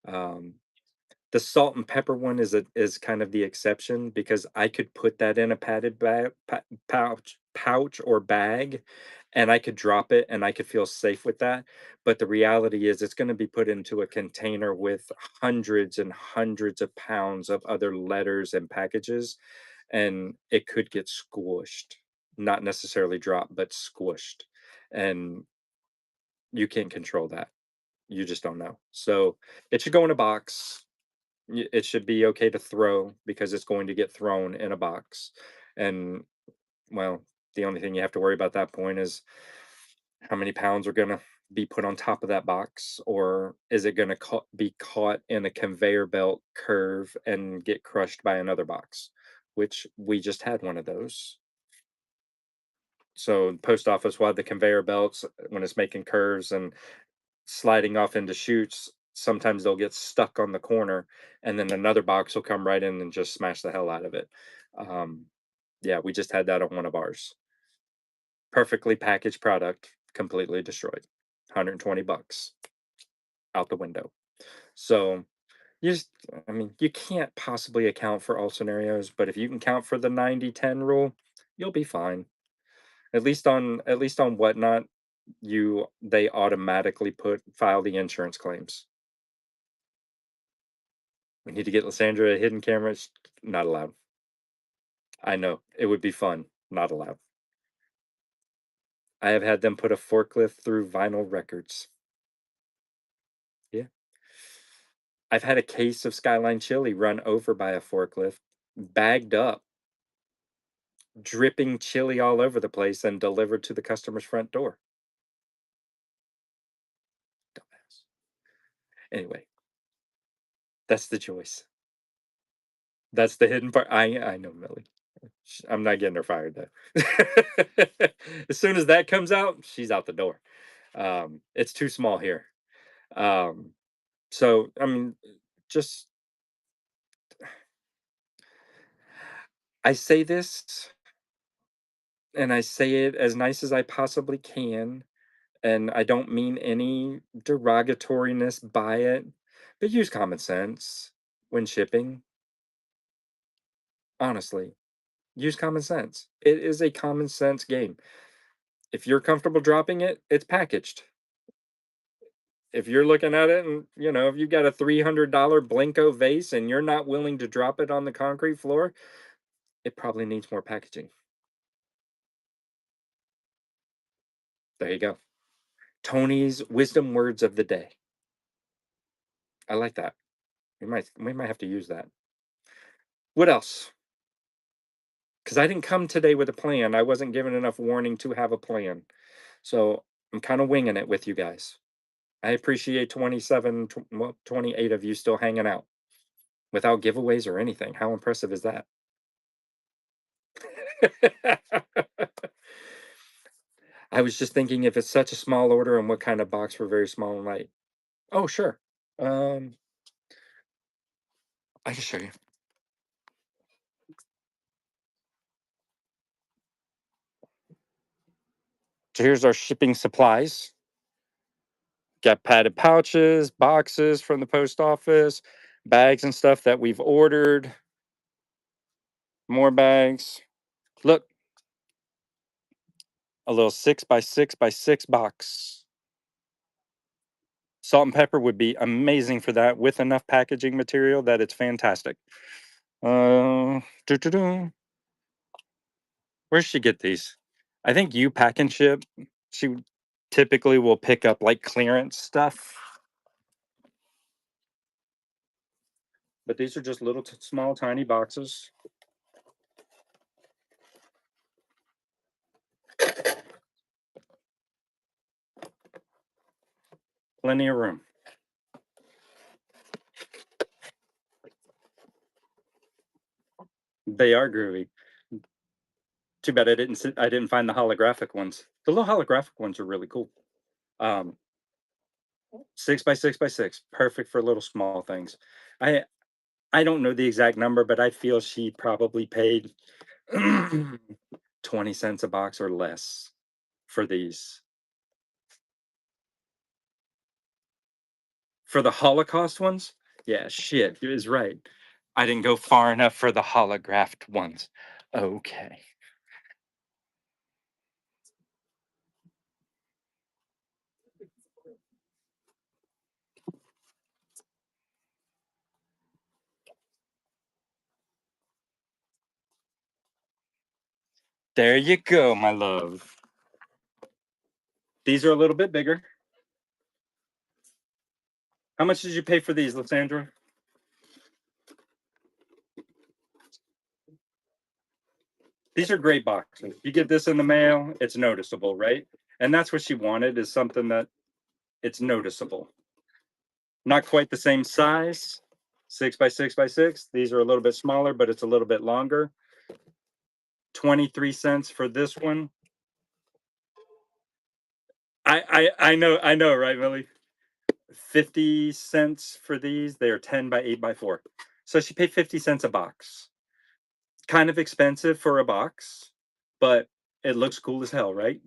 Um, The salt and pepper one is kind of the exception because I could put that in a padded pouch or bag, and I could drop it, and I could feel safe with that, but the reality is it's gonna be put into a container with hundreds and hundreds of pounds of other letters and packages, and it could get squished. Not necessarily dropped, but squished, and you can't control that. You just don't know. So, it should go in a box. It should be okay to throw because it's going to get thrown in a box. And well, the only thing you have to worry about that point is how many pounds are going to be put on top of that box, or is it going to be caught in a conveyor belt curve and get crushed by another box, which we just had one of those. So post office will have the conveyor belts when it's making curves and sliding off into chutes. Sometimes they'll get stuck on the corner, and then another box will come right in and just smash the hell out of it. Um, yeah, we just had that on one of ours. Perfectly packaged product, completely destroyed. 120 bucks out the window. So you just, I mean, you can't possibly account for all scenarios, but if you can count for the 90-10 rule, you'll be fine. At least on whatnot, they automatically file the insurance claims. We need to get Lysandra a hidden camera. Not allowed. I know. It would be fun. Not allowed. I have had them put a forklift through vinyl records. Yeah. I've had a case of Skyline chili run over by a forklift, bagged up, dripping chili all over the place, and delivered to the customer's front door. Dumbass. Anyway, that's the choice. That's the hidden part. I know, Millie. I'm not getting her fired though. As soon as that comes out, she's out the door. It's too small here. Um, so I mean, just I say this and I say it as nice as I possibly can, and I don't mean any derogatoriness by it, but use common sense when shipping. Honestly, use common sense. It is a common sense game. If you're comfortable dropping it, it's packaged. If you're looking at it and, if you got a $300 Blanco vase and you're not willing to drop it on the concrete floor, it probably needs more packaging. There you go. Tony's wisdom words of the day. I like that. We might have to use that. What else? Because I didn't come today with a plan. I wasn't given enough warning to have a plan. So I'm kind of winging it with you guys. I appreciate 28 of you still hanging out without giveaways or anything. How impressive is that? I was just thinking if it's such a small order and what kind of box for very small and light. Oh, sure. Um, I can show you. So here's our shipping supplies. Got padded pouches, boxes from the post office, bags and stuff that we've ordered, more bags. Look, a little 6 by 6 by 6 box. Salt and pepper would be amazing for that with enough packaging material that it's fantastic. Doo-doo-doo. Where'd she get these? I think you pack and ship. She typically will pick up like clearance stuff. But these are just little, small, tiny boxes. Plenty of room. They are groovy. Too bad I didn't find the holographic ones. The little holographic ones are really cool. Um, 6 by 6 by 6, perfect for little small things. I I don't know the exact number, but I feel she probably paid 20 cents a box or less for these. For the Holocaust ones? Yeah, shit, you is right. I didn't go far enough for the holographed ones. Okay. There you go, my love. These are a little bit bigger. How much did you pay for these, Lysandra? These are great boxes. You get this in the mail, it's noticeable, right? And that's what she wanted, is something that it's noticeable. Not quite the same size, 6 by 6 by 6. These are a little bit smaller, but it's a little bit longer. 23 cents for this one. I know, right, Millie? 50 cents for these. They are 10 by 8 by 4. So she paid 50 cents a box. Kind of expensive for a box, but it looks cool as hell, right?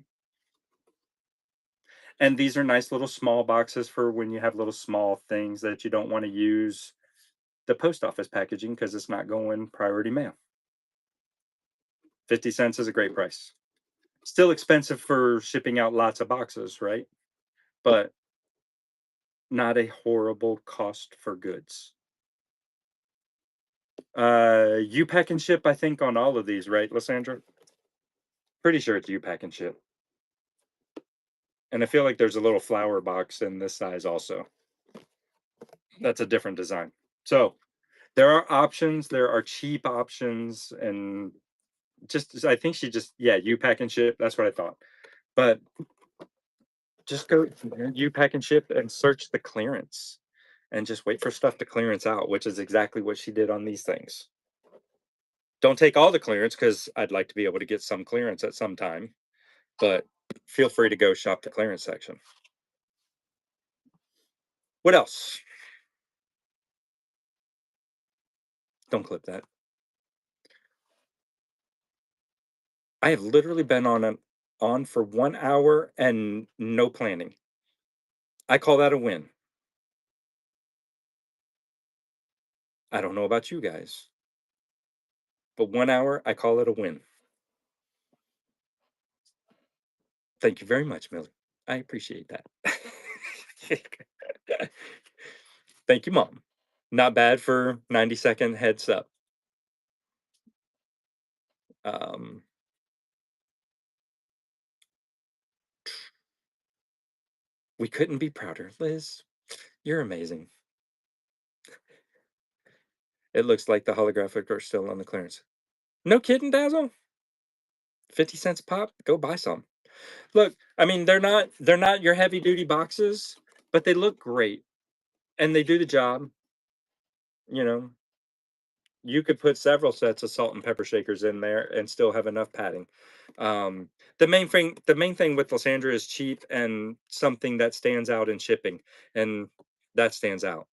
And these are nice little small boxes for when you have little small things that you don't want to use the post office packaging because it's not going priority mail. 50 cents is a great price. Still expensive for shipping out lots of boxes, right? But not a horrible cost for goods. You pack and ship, I think, on all of these, right, Lysandra? Pretty sure it's you pack and ship. And I feel like there's a little flower box in this size also. That's a different design. So there are options, there are cheap options, and just I think she just yeah, you pack and ship. That's what I thought. But just go you pack and ship and search the clearance and just wait for stuff to clearance out, which is exactly what she did on these things. Don't take all the clearance because I'd like to be able to get some clearance at some time, but feel free to go shop the clearance section. What else? Don't clip that. I have literally been on for 1 hour and no planning. I call that a win. I don't know about you guys, but 1 hour, I call it a win. Thank you very much, Millie. I appreciate that. Thank you, Mom. Not bad for 90-second heads up. Um, we couldn't be prouder. Liz, you're amazing. It looks like the holographic are still on the clearance. No kidding, Dazzle? 50 cents pop? Go buy some. Look, I mean, they're not your heavy duty boxes, but they look great and they do the job. You know, you could put several sets of salt and pepper shakers in there and still have enough padding. Um, the main thing with Lysandra is cheap and something that stands out in shipping. And That stands out.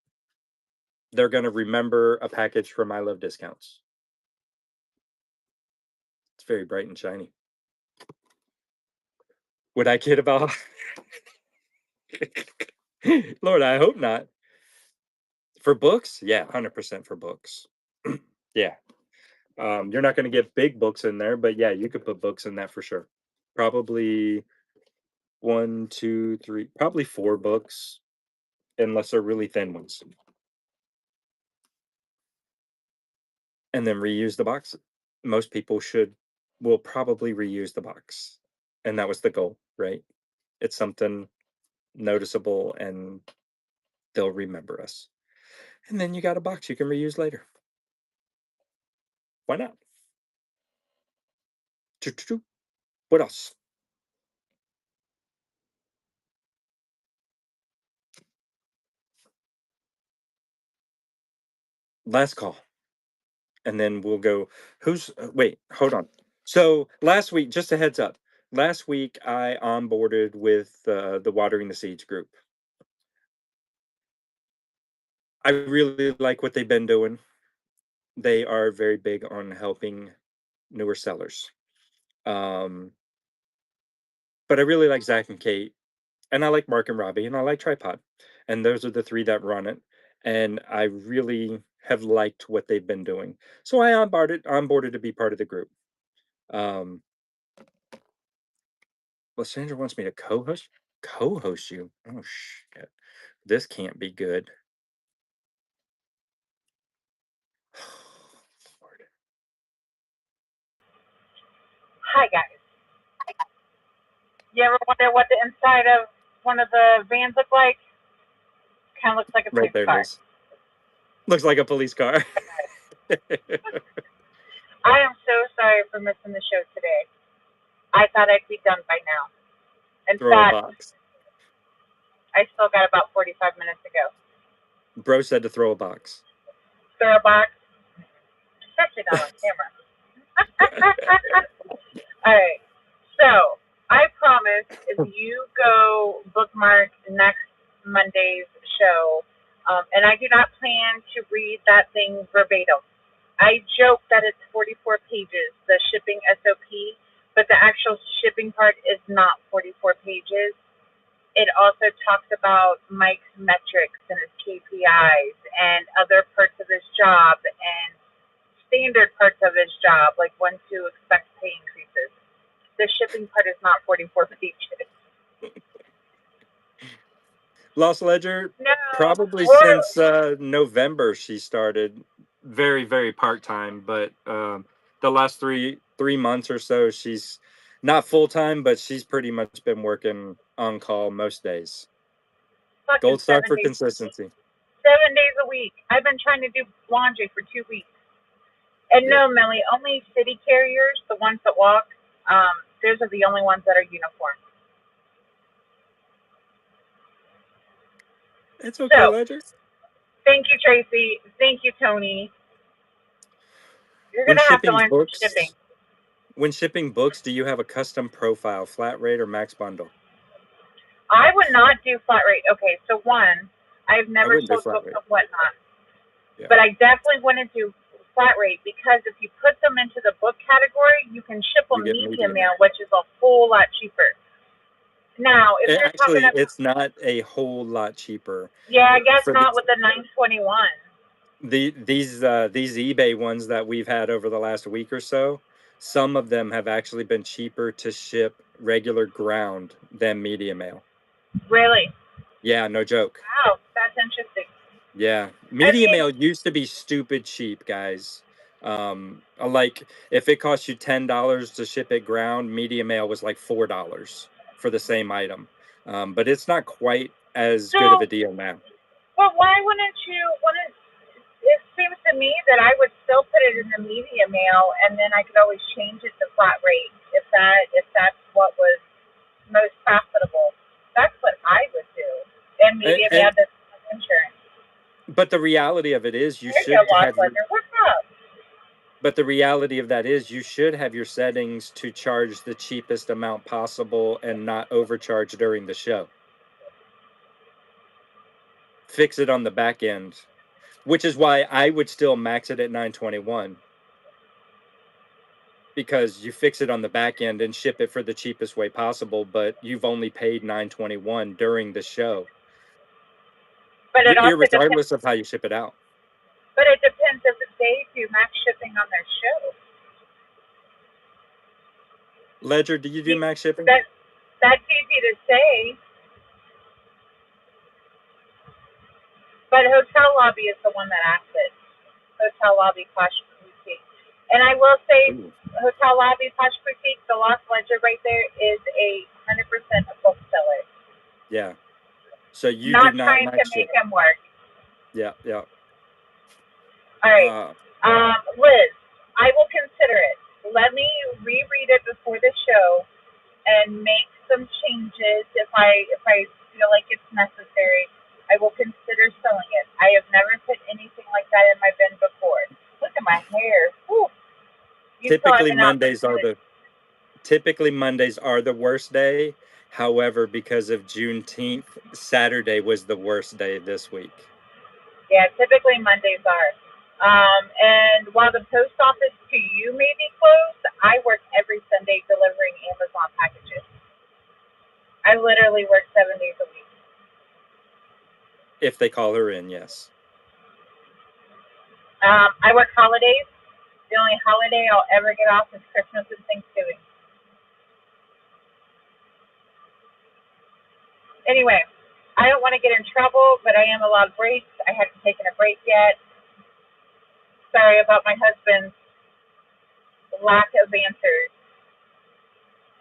They're gonna remember a package from I Love Discounts. It's very bright and shiny. Would I kid about Lord, I hope not. For books? Yeah, 100% for books. Yeah. You're not gonna get big books in there, but yeah, you could put books in that for sure. Probably 1, 2, 3, probably 4 books, unless they're really thin ones. And then reuse the box. Most people will probably reuse the box. And that was the goal, right? It's something noticeable and they'll remember us. And then you got a box you can reuse later. Why not? Choo-choo-choo. What else? Last call. And then we'll go, wait, hold on. So last week, just a heads up. Last week I onboarded with the Watering the Seeds group. I really like what they've been doing. They are very big on helping newer sellers. But I really like Zach and Kate, and I like Mark and Robbie, and I like Tripod. And those are the 3 that run it. And I really have liked what they've been doing. So I onboarded to be part of the group. Um, well, Sandra wants me to co-host you. Oh shit. This can't be good. Lord. Hi guys. You ever wonder what the inside of one of the vans look like? Kind of looks like a Right police there it car. is. Looks like a police car. I am so sorry for missing the show today. I thought I'd be done by now. In Throw a fact, box. I still got about 45 minutes to go. Bro said to throw a box. Throw a box, especially not on camera. All right. So I promise if you go bookmark next Monday's show, and I do not plan to read that thing verbatim. I joke that it's 44 pages, the shipping SOP, but the actual shipping part is not 44 pages. It also talks about Mike's metrics and his KPIs and other parts of his job and standard parts of his job, like when to expect pay increases. The shipping part is not 44 pages. Lost Ledger, No, probably we're since November she started very, very part-time, but the last three months or so she's not full-time, but she's pretty much been working on call most days. fucking Gold star 7 for days. consistency. 7 days a week. I've been trying to do laundry for 2 weeks. And Yeah. no, Melly, only city carriers, the ones that walk, those are the only ones that are uniformed. It's okay, So, Ledger. thank you, Tracy. Thank you, Tony. You're When gonna have to shipping learn some shipping. books, when shipping books, do you have a custom profile, flat rate or max bundle? I would not do flat rate. Okay, so one, I've I never wouldn't do sold flat books rate. of whatnot, Yeah. but I definitely wouldn't do flat rate because if you put them into the book category, you can ship You them get media media mail, mail. which is a whole lot cheaper. Now, if you're talking Actually, about, it's not a whole lot cheaper. yeah, I guess For not with the 921. these eBay ones that we've had over the last week or so, some of them have actually been cheaper to ship regular ground than media mail. Really? Yeah, no joke. Wow, that's interesting. Yeah, I media mean, mail used to be stupid cheap, guys. Like if it cost you $10 to ship it ground, media mail was like $4 for the same item. But it's not quite as good of so, a deal now. but why wouldn't you? Wouldn't it seems to me that I would still put it in the media mail, and then I could always change it to flat rate if that's what was most profitable. That's what I would do. And And, media mail and doesn't have insurance. but the reality of it is you There's your should loss have your ledger. What's up? But the reality of that is you should have your settings to charge the cheapest amount possible and not overcharge during the show. fix it on the back end, which is why I would still max it at 921 because you fix it on the back end and ship it for the cheapest way possible, but you've only paid 921 during the show, But it also depends. irregardless of how you ship it out. But it depends if they do max shipping on their show. Ledger, do you do You- max shipping? That that's easy to say, but hotel lobby is the one that asks it. Hotel lobby Posh Boutique. And I will say, Ooh. hotel lobby Posh Boutique, the Lost Ledger right there is 100% a book seller. Yeah. So you do Not not trying to max make ship. him work. Yeah, yeah. All right. Uh, Liz, I will consider it. Let me reread it before the show and make some changes if I feel like it's necessary. I will consider selling it. I have never put anything like that in my bin before. Look at my hair. Whew. You still typically haven't out Mondays are the typically Mondays are the worst day. However, because of Juneteenth, Saturday was the worst day this week. Yeah, typically Mondays are. And while the post office to you may be closed, I work every Sunday delivering Amazon packages. I literally work 7 days a week. If they call her in, yes. I work holidays. The only holiday I'll ever get off is Christmas and Thanksgiving. Anyway, I don't want to get in trouble, but I am allowed breaks. I haven't taken a break yet. Sorry about my husband's lack of answers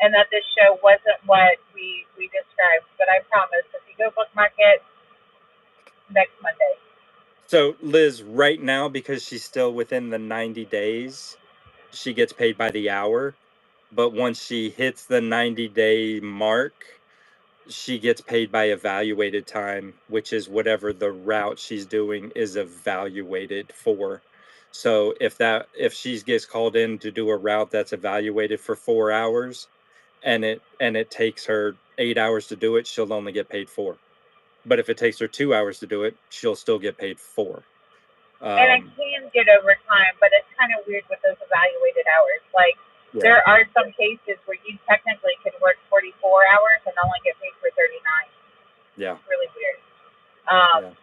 and that this show wasn't what we described. But I promise, if you go bookmark it next Monday. So Liz, right now, because she's still within the 90 days, she gets paid by the hour. But once she hits the 90-day mark, she gets paid by evaluated time, which is whatever the route she's doing is evaluated for. So if she gets called in to do a route that's evaluated for 4 hours and it takes her 8 hours to do it, she'll only get paid four. But if it takes her 2 hours to do it, she'll still get paid four. And I Um, can get overtime, but it's kind of weird with those evaluated hours. Like, yeah, there are some cases where you technically could work 44 hours and only get paid for 39. yeah, It's really weird. Um, yeah.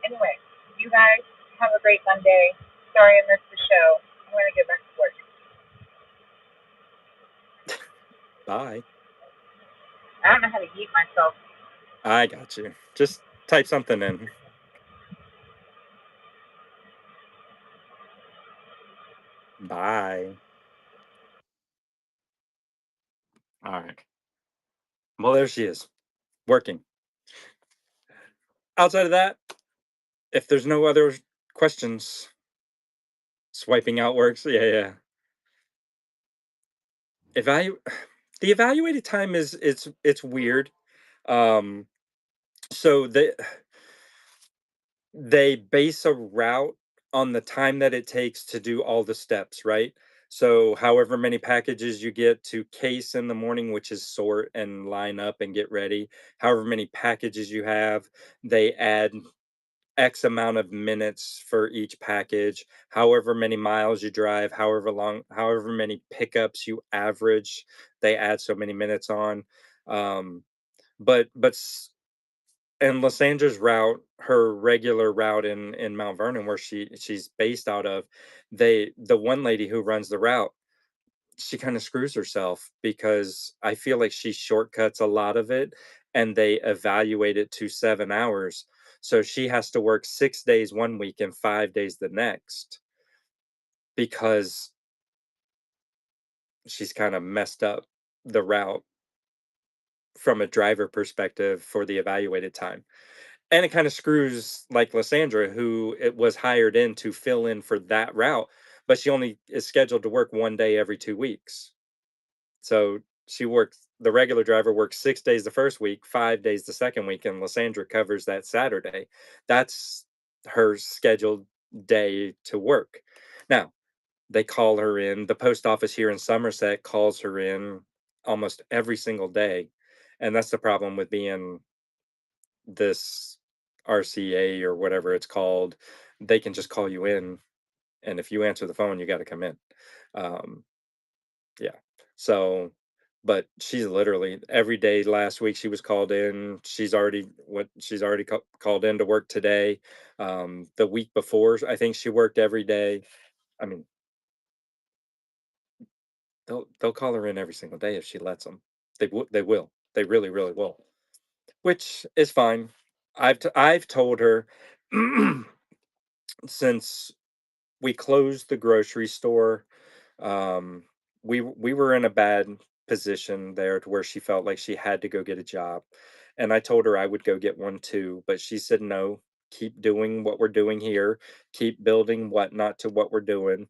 anyway, you guys have a great Monday. Sorry I missed the show. I'm going to get back to work. Bye. I don't know how to eat myself. I got you. Just type something in. Bye. All right. Well, there she is, working. Outside of that, if there's no other questions, swiping out works. Yeah, yeah. Evalu the evaluated time is it's weird. Um, so they base a route on the time that it takes to do all the steps, right? So however many packages you get to case in the morning, which is sort and line up and get ready, however many packages you have, they add X amount of minutes for each package, however many miles you drive, however many pickups you average, they add so many minutes on. Um, but and Lysandra's route, her regular route in Mount Vernon, where she's based out of, the one lady who runs the route, she kind of screws herself because I feel like she shortcuts a lot of it and they evaluate it to 7 hours. So she has to work 6 days one week and 5 days the next because she's kind of messed up the route from a driver perspective for the evaluated time. And it kind of screws like Lysandra, who it was hired in to fill in for that route, but she only is scheduled to work 1 day every 2 weeks. So the regular driver works 6 days the first week, 5 days the second week, and Lysandra covers that Saturday. That's her scheduled day to work. Now, they call her in. The post office here in Somerset calls her in almost every single day. And that's the problem with being this RCA or whatever it's called, they can just call you in, and if you answer the phone, you got to come in. Um, yeah. So, but she's literally every day last week she was called in. She's already called in to work today. The week before, I think she worked every day. I mean, they'll call her in every single day if she lets them. They will. They really really will. Which is fine. I've told her since we closed the grocery store, um, we were in a bad position there to where she felt like she had to go get a job, and I told her I would go get one too, but she said no. Keep doing what we're doing here. Keep building whatnot to what we're doing.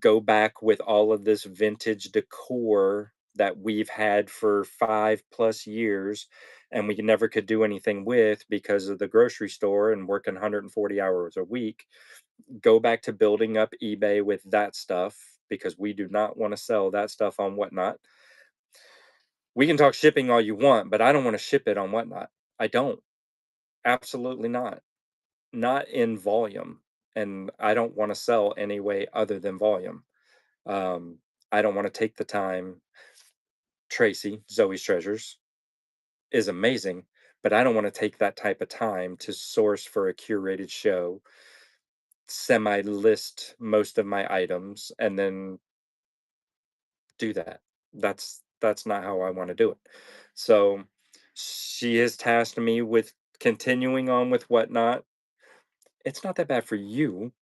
Go back with all of this vintage decor that we've had for 5 plus years and we never could do anything with because of the grocery store and working 140 hours a week. Go back to building up eBay with that stuff because we do not want to sell that stuff on Whatnot. We can talk shipping all you want, but I don't want to ship it on Whatnot. I don't. Absolutely not. Not in volume. And I don't want to sell any way other than volume. Um, I don't want to take the time. Tracy, Zoe's Treasures, is amazing, but I don't want to take that type of time to source for a curated show, semi list most of my items, and then do that. That's not how I want to do it. So she has tasked me with continuing on with Whatnot. It's not that bad for you.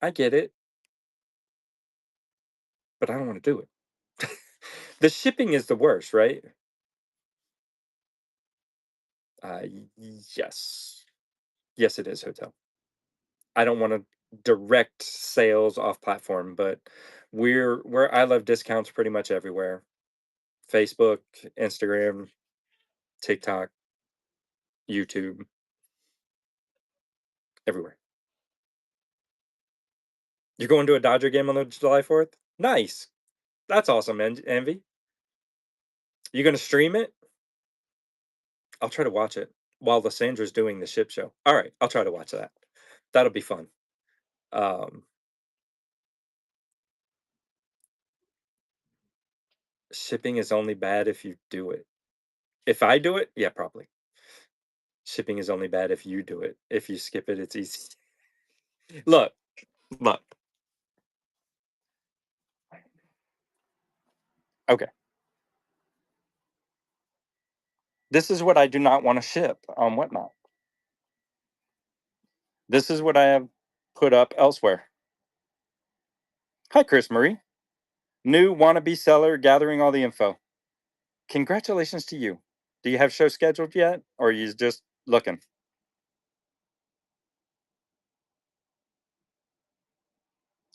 I get it, but I don't want to do it. The shipping is the worst, right? Yes. Yes, it is hotel. I don't wanna direct sales off platform, but where I love discounts pretty much everywhere. Facebook, Instagram, TikTok, YouTube, everywhere. You're going to a Dodger game on the July 4th? Nice. That's awesome, Envy. You gonna stream it? I'll try to watch it while Lissandra's doing the ship show. Alright, I'll try to watch that. That'll be fun. Um, Shipping is only bad if you do it. If I do it, yeah, probably. Shipping is only bad if you do it. If you skip it, it's easy. Look, look. Okay. This is what I do not want to ship on Whatnot. This is what I have put up elsewhere. Hi, Chris Marie. New wannabe seller gathering all the info. Congratulations to you. Do you have show scheduled yet? Or are you just looking?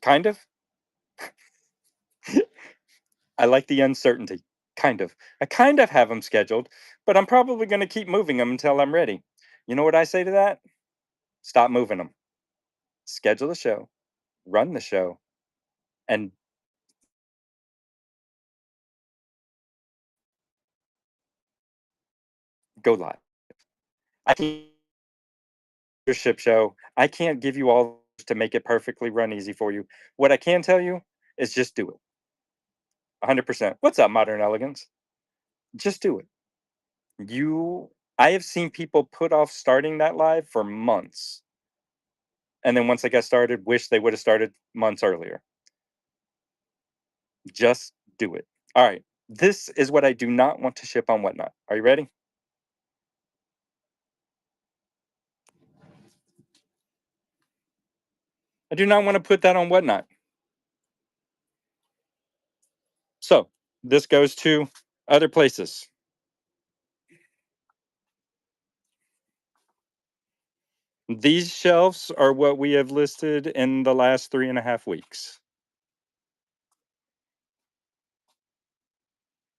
Kind of? I like the uncertainty. Kind of. I kind of have them scheduled, but I'm probably going to keep moving them until I'm ready. You know what I say to that? Stop moving them. Schedule the show, run the show, and go live. I can your ship show. I can't give you all to make it perfectly run easy for you. What I can tell you is just do it. 100%. What's up, Modern Elegance? Just do it. You I have seen people put off starting that live for months. And then once they got started, wish they would have started months earlier. Just do it. All right. This is what I do not want to ship on Whatnot. Are you ready? I do not want to put that on Whatnot. So this goes to other places. These shelves are what we have listed in the last 3.5 weeks.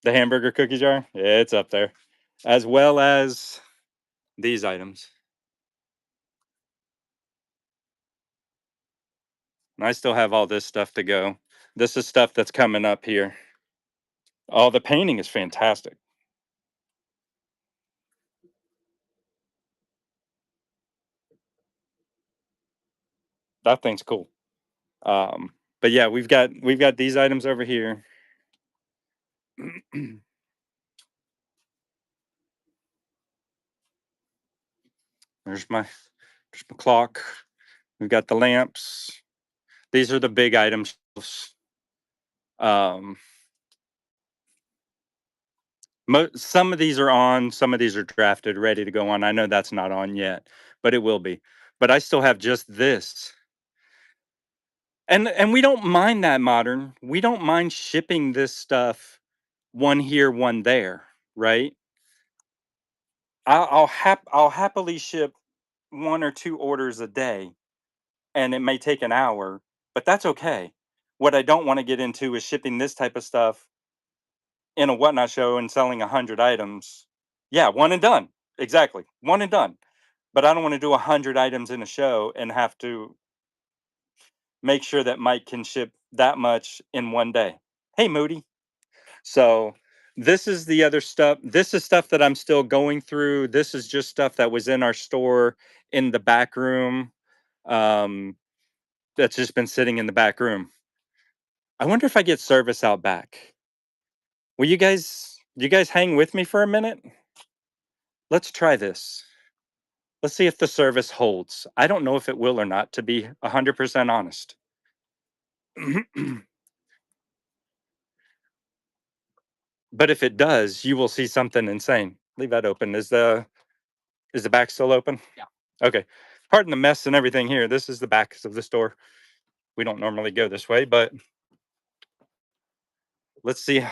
The hamburger cookie jar, yeah, it's up there, as well as these items. And I still have all this stuff to go. This is stuff that's coming up here. Oh, the painting is fantastic. That thing's cool. But yeah, we've got these items over here. There's my clock. We've got the lamps. These are the big items. Um, some of these are on, some of these are drafted, ready to go on. I know that's not on yet, but it will be. But I still have just this. And we don't mind that, Modern. We don't mind shipping this stuff one here, one there, right? I'll happily ship one or two orders a day, and it may take an hour, but that's okay. What I don't want to get into is shipping this type of stuff in a whatnot show and selling 100 items. Yeah, one and done. Exactly, one and done. But I don't want to do 100 items in a show and have to make sure that Mike can ship that much in one day. Hey, Moody. So this is the other stuff. This is stuff that I'm still going through. This is just stuff that was in our store in the back room. Um, that's just been sitting in the back room. I wonder if I get service out back. Will you guys hang with me for a minute? Let's try this. Let's see if the service holds. I don't know if it will or not, to be 100% honest. But if it does, you will see something insane. Leave that open. Is the back still open? Yeah. Okay. Pardon the mess and everything here. This is the back of the store. We don't normally go this way, but let's see.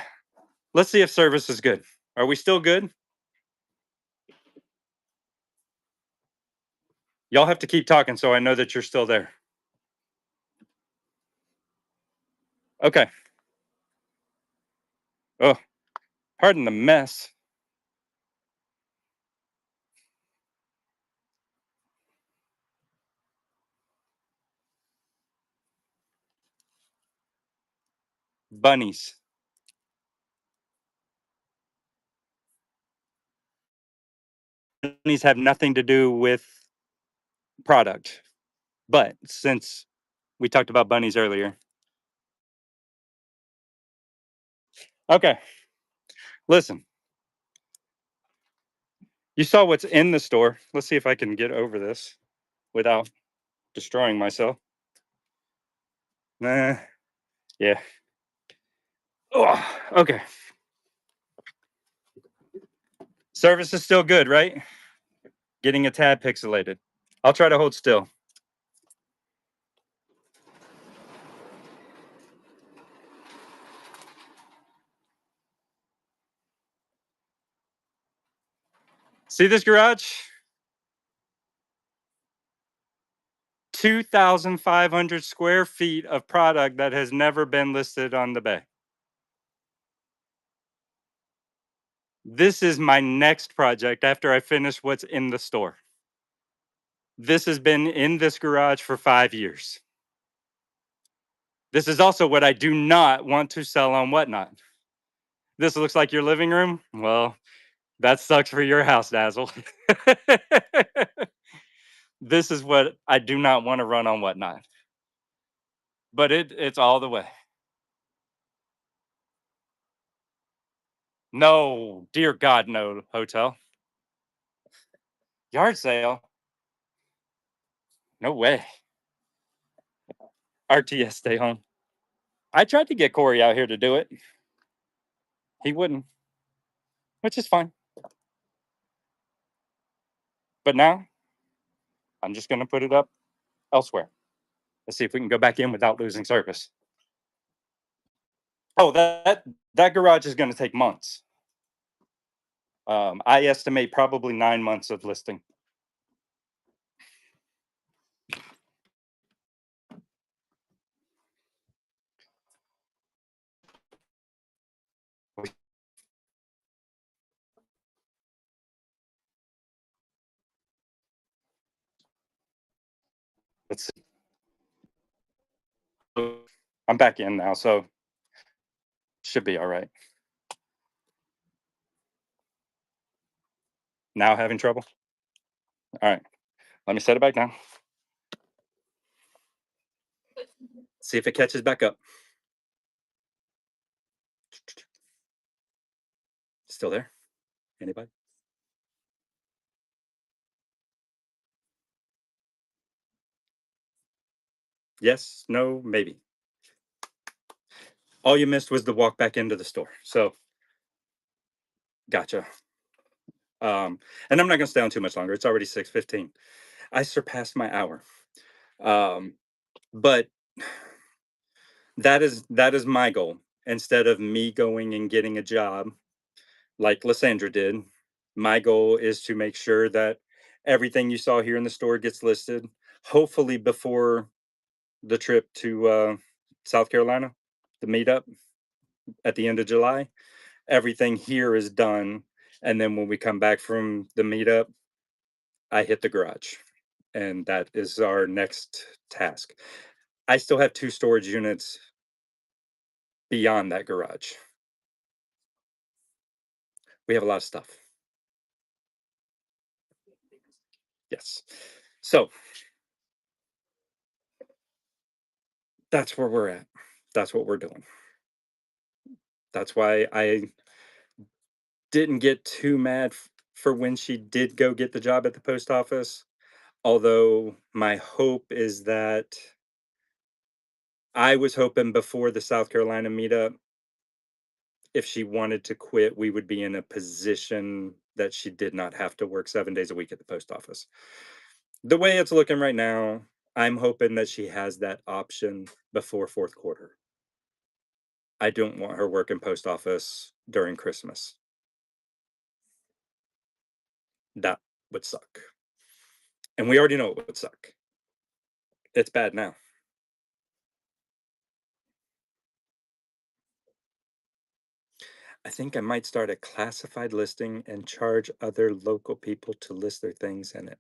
Let's see if service is good. Are we still good? Y'all have to keep talking so I know that you're still there. Okay. Oh, pardon the mess. Bunnies. Bunnies have nothing to do with product. But since we talked about bunnies earlier. Okay. Listen. You saw what's in the store. Let's see if I can get over this without destroying myself. Nah. Yeah. Oh, okay. Service is still good, right? Getting a tad pixelated. I'll try to hold still. See this garage? 2,500 square feet of product that has never been listed on the bay. This is my next project after I finish what's in the store. This has been in this garage for 5 years. This is also what I do not want to sell on Whatnot. This looks like your living room? Well, that sucks for your house, Dazzle. This is what I do not want to run on Whatnot. But it's all the way. No, dear God, no, hotel. Yard sale? No way. RTS, stay home. I tried to get Corey out here to do it. He wouldn't, which is fine. But now I'm just going to put it up elsewhere. Let's see if we can go back in without losing service. Oh, that garage is going to take months. I estimate probably 9 months of listing. Let's see. I'm back in now, so should be all right. Now having trouble? All right. Let me set it back down. See if it catches back up. Still there? Anybody? Yes, no, maybe. All you missed was the walk back into the store. So, gotcha. Um, and I'm not gonna stay on too much longer. It's already 6:15. I surpassed my hour. Um, but that is my goal. Instead of me going and getting a job like Lysandra did, my goal is to make sure that everything you saw here in the store gets listed. Hopefully before the trip to South Carolina, the meetup at the end of July, everything here is done. And then when we come back from the meetup, I hit the garage. And that is our next task. I still have two storage units beyond that garage. We have a lot of stuff. Yes. So that's where we're at. That's what we're doing. That's why I didn't get too mad for when she did go get the job at the post office. Although my hope is that I was hoping before the South Carolina meetup, if she wanted to quit, we would be in a position that she did not have to work 7 days a week at the post office. The way it's looking right now, I'm hoping that she has that option before fourth quarter. I don't want her working post office during Christmas. That would suck. And we already know it would suck. It's bad now. I think I might start a classified listing and charge other local people to list their things in it.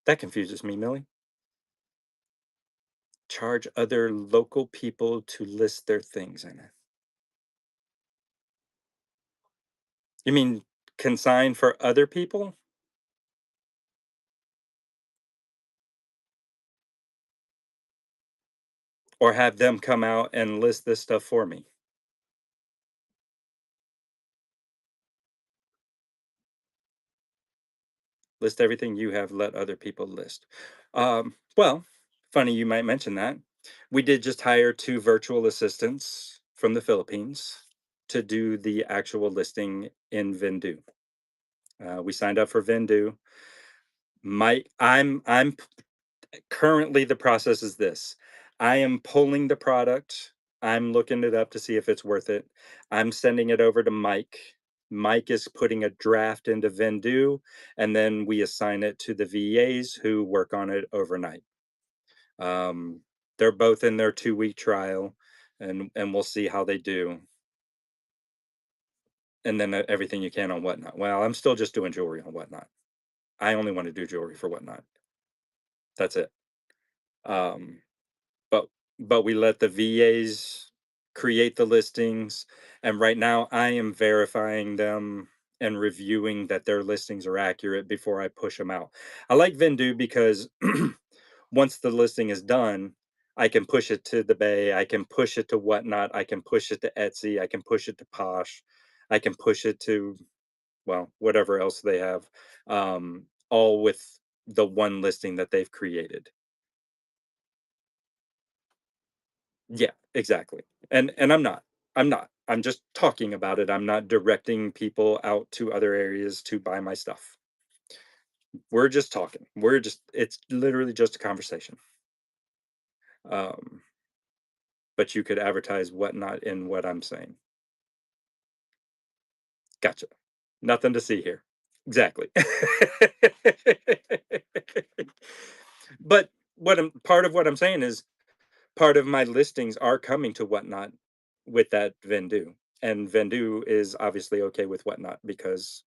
That confuses me, Millie. Charge other local people to list their things in it. You mean consign for other people? Or have them come out and list this stuff for me? List everything you have, let other people list. Well, funny you might mention that. We did just hire two virtual assistants from the Philippines to do the actual listing in Vindu. We signed up for Vindu. I'm currently the process is this. I am pulling the product. I'm looking it up to see if it's worth it. I'm sending it over to Mike. Mike is putting a draft into Vendu, and then we assign it to the VAs who work on it overnight. Um, they're both in their 2-week trial, and we'll see how they do. And then everything you can on Whatnot. Well, I'm still just doing jewelry on Whatnot. I only want to do jewelry for Whatnot. That's it. Um, but we let the VAs create the listings, and right now I am verifying them and reviewing that their listings are accurate before I push them out. I like Vendu because once the listing is done, I can push it to the Bay, I can push it to Whatnot, I can push it to Etsy, I can push it to Posh, I can push it to, well, whatever else they have, all with the one listing that they've created. Yeah, exactly. And I'm not. I'm just talking about it. I'm not directing people out to other areas to buy my stuff. We're just talking. It's literally just a conversation. Um, but you could advertise whatnot in what I'm saying. Gotcha. Nothing to see here. Exactly. But part of what I'm saying is part of my listings are coming to Whatnot with that Vendu, and Vendu is obviously okay with Whatnot because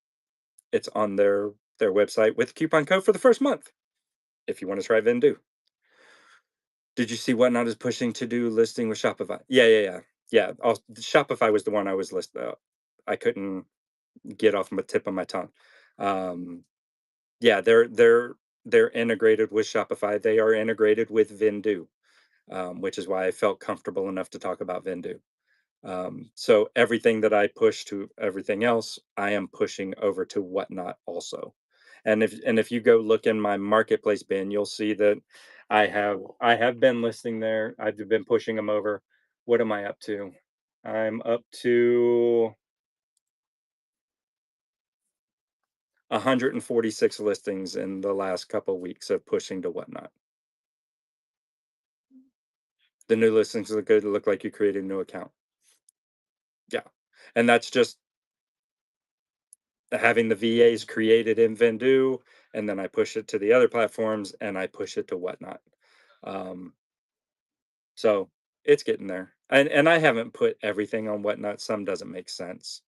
it's on their website with coupon code for the first month. If you want to try Vendu, did you see Whatnot is pushing to do listing with Shopify? Yeah, yeah, yeah, yeah. Shopify was the one I was list. I couldn't get off my tip of my tongue. Um, yeah, they're they're integrated with Shopify. They are integrated with Vendoo, which is why I felt comfortable enough to talk about Vendoo. So everything that I push to everything else, I am pushing over to Whatnot also. And if you go look in my marketplace bin, you'll see that I have been listing there. I've been pushing them over. What am I up to? I'm up to 146 listings in the last couple weeks of pushing to Whatnot. The new listings look good. Look like you created a new account. Yeah. And that's just having the VAs created in Vendoo, and then I push it to the other platforms and I push it to Whatnot. Um, so it's getting there. And I haven't put everything on Whatnot. Some doesn't make sense.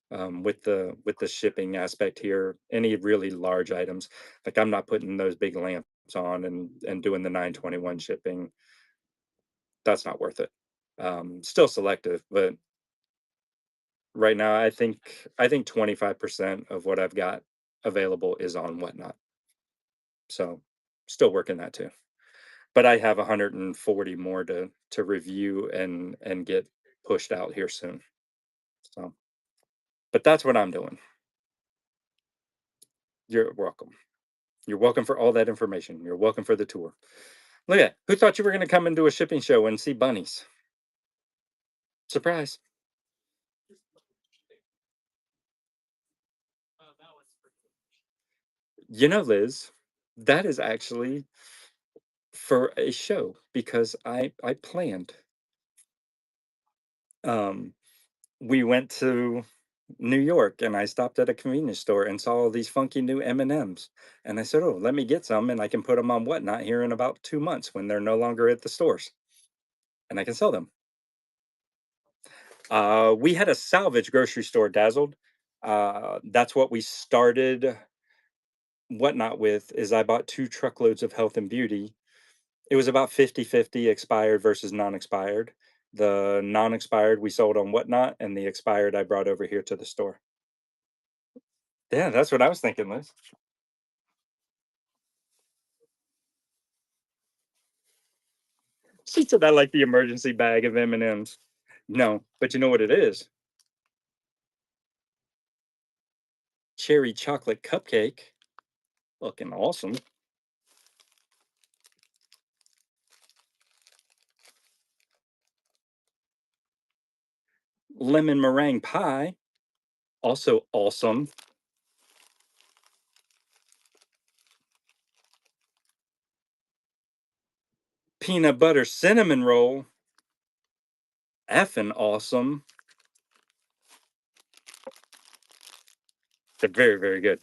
With the shipping aspect here, any really large items, like I'm not putting those big lamps on and doing the 921 shipping. That's not worth it. Still selective, but right now I think 25% of what I've got available is on Whatnot. So still working that too. But I have 140 more to review and get pushed out here soon. So, but that's what I'm doing. You're welcome. You're welcome for all that information. You're welcome for the tour. Look at who thought you were going to come into a shipping show and see bunnies? Surprise. Liz, that is actually for a show because I planned. Um, we went to New York and I stopped at a convenience store and saw all these funky new M&Ms. And I said, "Oh, let me get some and I can put them on Whatnot here in about 2 months when they're no longer at the stores and I can sell them." We had a salvage grocery store, Dazzled. That's what we started Whatnot with is I bought 2 truckloads of health and beauty. It was about 50-50 expired versus non-expired. The non-expired we sold on Whatnot and the expired I brought over here to the store. Yeah, that's what I was thinking, Liz. She said I like the emergency bag of M&Ms. No, but you know what it is? Cherry chocolate cupcake. Looking awesome. Lemon meringue pie. Also awesome. Peanut butter cinnamon roll. Effing awesome. They're very, very good.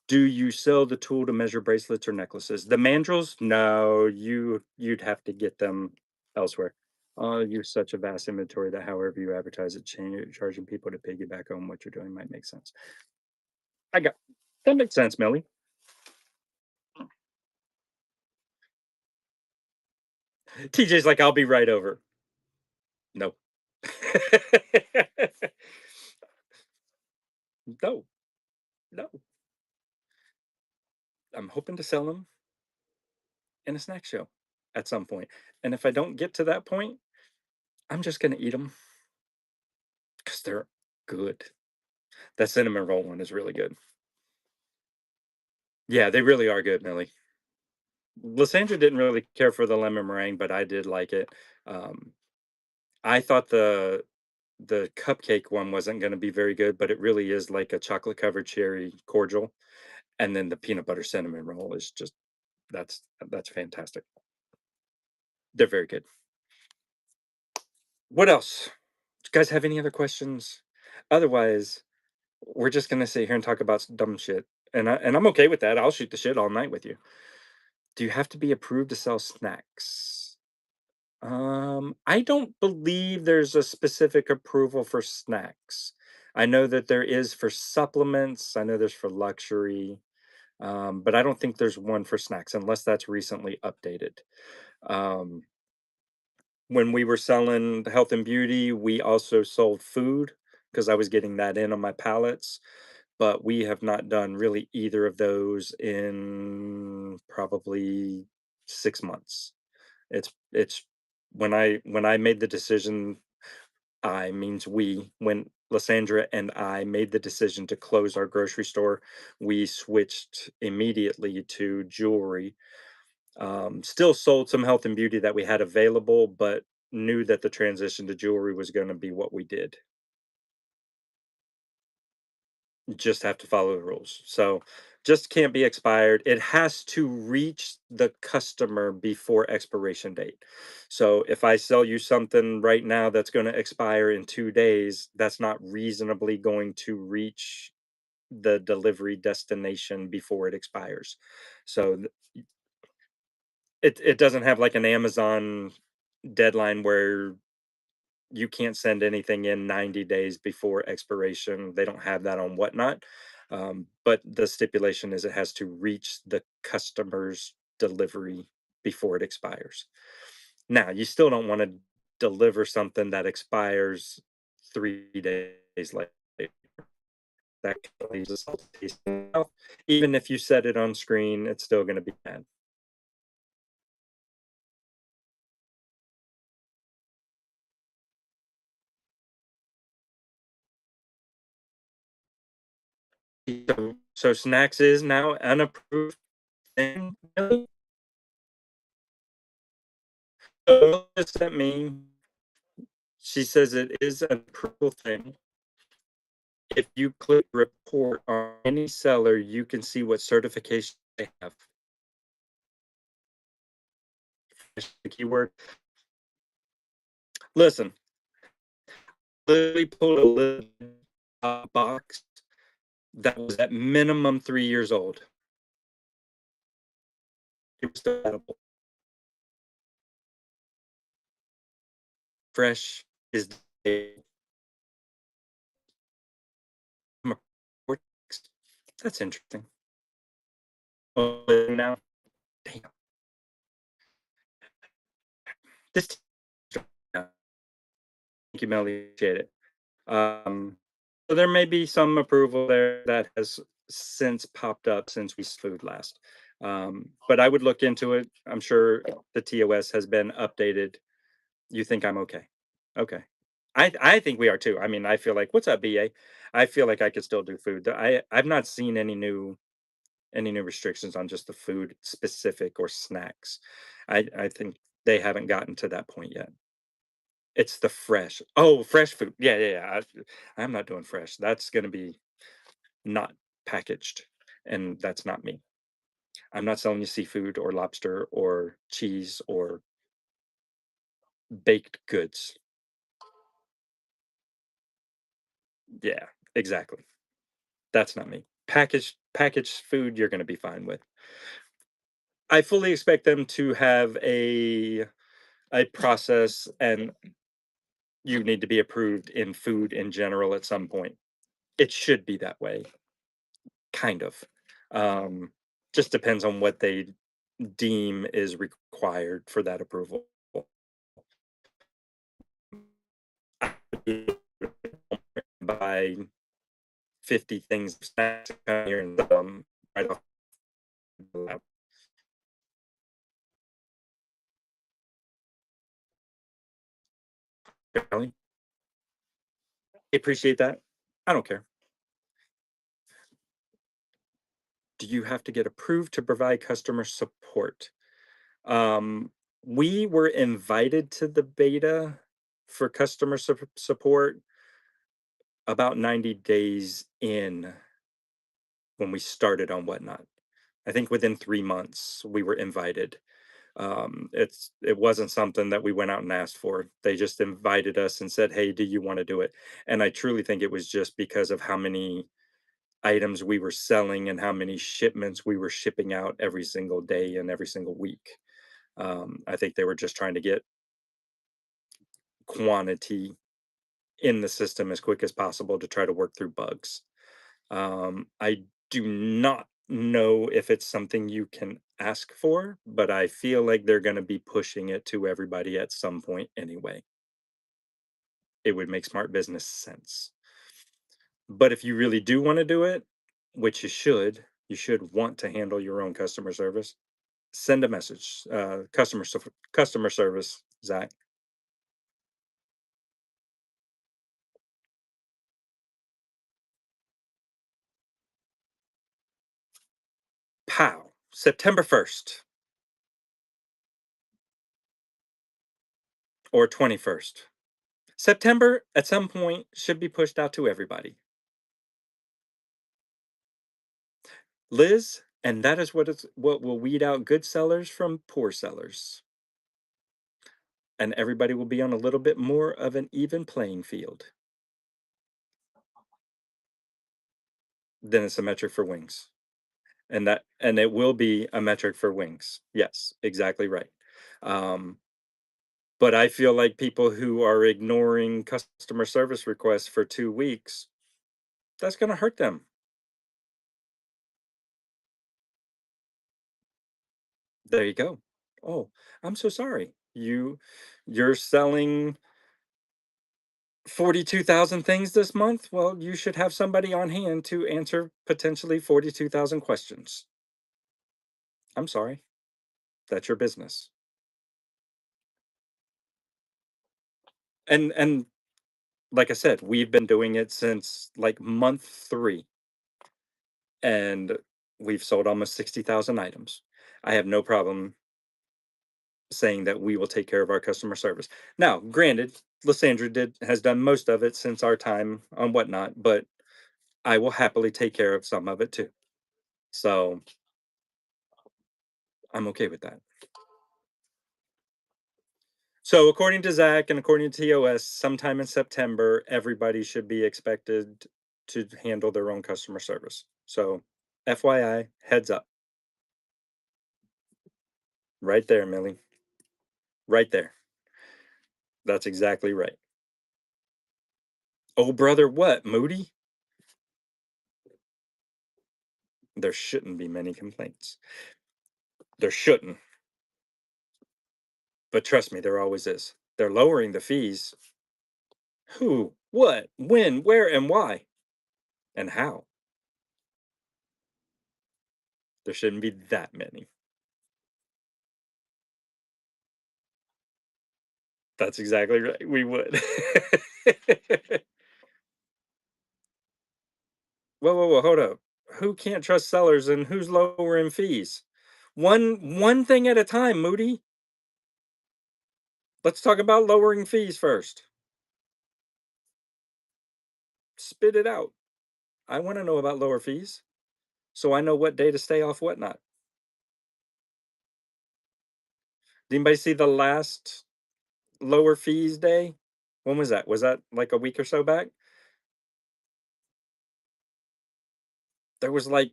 Do you sell the tool to measure bracelets or necklaces? The mandrels? No, you'd have to get them elsewhere. You're such a vast inventory that however you advertise it, charging people to piggyback on what you're doing might make sense. I got that makes sense, Millie. TJ's like, I'll be right over. No. No, no. I'm hoping to sell them in a snack show at some point. And if I don't get to that point, I'm just gonna eat them because they're good. That cinnamon roll one is really good. Yeah, they really are good, Millie. Lysandra didn't really care for the lemon meringue, but I did like it. Um, I thought the cupcake one wasn't gonna be very good, but it really is like a chocolate covered cherry cordial. And then the peanut butter cinnamon roll is just that's fantastic. They're very good. What else? You guys have any other questions? Otherwise, we're just gonna sit here and talk about dumb shit. And I'm okay with that. I'll shoot the shit all night with you. Do you have to be approved to sell snacks? I don't believe there's a specific approval for snacks. I know that there is for supplements. I know there's for luxury, but I don't think there's one for snacks unless that's recently updated. Um, when we were selling health and beauty, we also sold food because I was getting that in on my pallets. but we have not done really either of those in probably 6 months. It's when I made the decision, I means we, when Lysandra and I made the decision to close our grocery store, we switched immediately to jewelry. Still sold some health and beauty that we had available, but knew that the transition to jewelry was gonna be what we did. Just have to follow the rules. So, just can't be expired. It has to reach the customer before expiration date. So, if I sell you something right now that's gonna expire in 2 days, that's not reasonably going to reach the delivery destination before it expires. So, it doesn't have like an Amazon deadline where you can't send anything in 90 days before expiration. They don't have that on Whatnot. But the stipulation is it has to reach the customer's delivery before it expires. Now, you still don't want to deliver something that expires 3 days later. That leaves a salty taste in your mouth. Even if you set it on screen, it's still going to be bad. So snacks is now an approved thing. Really? So what does that mean? She says it is an approval thing. If you click report on any seller, you can see what certification they have. Finish the keyword. Listen, literally pulled a little box that was at minimum 3 years old. It was still edible. Fresh is the that's interesting. Oh, now, damn, this. Thank you, Melly. Appreciate it. So there may be some approval there that has since popped up since we food last. But I would look into it. I'm sure the TOS has been updated. You think I'm okay? Okay. I think we are too. I mean, I feel like what's up, BA? I feel like I could still do food. I've not seen any new restrictions on just the food specific or snacks. I think they haven't gotten to that point yet. It's the fresh. Oh, fresh food. Yeah, yeah, yeah. I'm not doing fresh. That's gonna be not packaged, and that's not me. I'm not selling you seafood or lobster or cheese or baked goods. Yeah, exactly. That's not me. Packaged food you're gonna be fine with. I fully expect them to have a process, and you need to be approved in food in general at some point. It should be that way, kind of. Um, just depends on what they deem is required for that approval. Buy 50 things of snacks here and right off the lap. Really? Appreciate that. I don't care. Do you have to get approved to provide customer support? Um, we were invited to the beta for customer support about 90 days in when we started on Whatnot. I think within 3 months we were invited. It wasn't something that we went out and asked for. They just invited us and said, "Hey, do you want to do it?" And I truly think it was just because of how many items we were selling and how many shipments we were shipping out every single day and every single week. I think they were just trying to get quantity in the system as quick as possible to try to work through bugs. I do not know if it's something you can ask for, but I feel like they're going to be pushing it to everybody at some point anyway. It would make smart business sense. But if you really do want to do it, which you should want to handle your own customer service. Send a message, customer service, Zach. Pow! September 1st or 21st. September at some point should be pushed out to everybody. Liz, and that is what will weed out good sellers from poor sellers. And everybody will be on a little bit more of an even playing field. Then it's a metric for wings. And it will be a metric for wings. Yes, exactly right. Um, but I feel like people who are ignoring customer service requests for 2 weeks, that's gonna hurt them. There you go. "Oh, I'm so sorry. You're selling 42,000 things this month? Well, you should have somebody on hand to answer potentially 42,000 questions. I'm sorry. That's your business." And like I said, we've been doing it since, like, month 3, and we've sold almost 60,000 items. I have no problem saying that we will take care of our customer service. Now, granted, Lysandra has done most of it since our time on Whatnot, but I will happily take care of some of it too. So I'm okay with that. So according to Zach and according to TOS, sometime in September, everybody should be expected to handle their own customer service. So FYI, heads up. Right there, Millie. Right there. That's exactly right. Oh, brother, what? Moody? There shouldn't be many complaints. There shouldn't. But trust me, there always is. They're lowering the fees. Who? What? When? Where? And why? And how? There shouldn't be that many. That's exactly right. We would. Whoa, whoa, whoa, hold up. Who can't trust sellers and who's lowering fees? One thing at a time, Moody. Let's talk about lowering fees first. Spit it out. I want to know about lower fees so I know what day to stay off Whatnot. Did anybody see the last lower fees day? When was that? Was that like a week or so back? There was like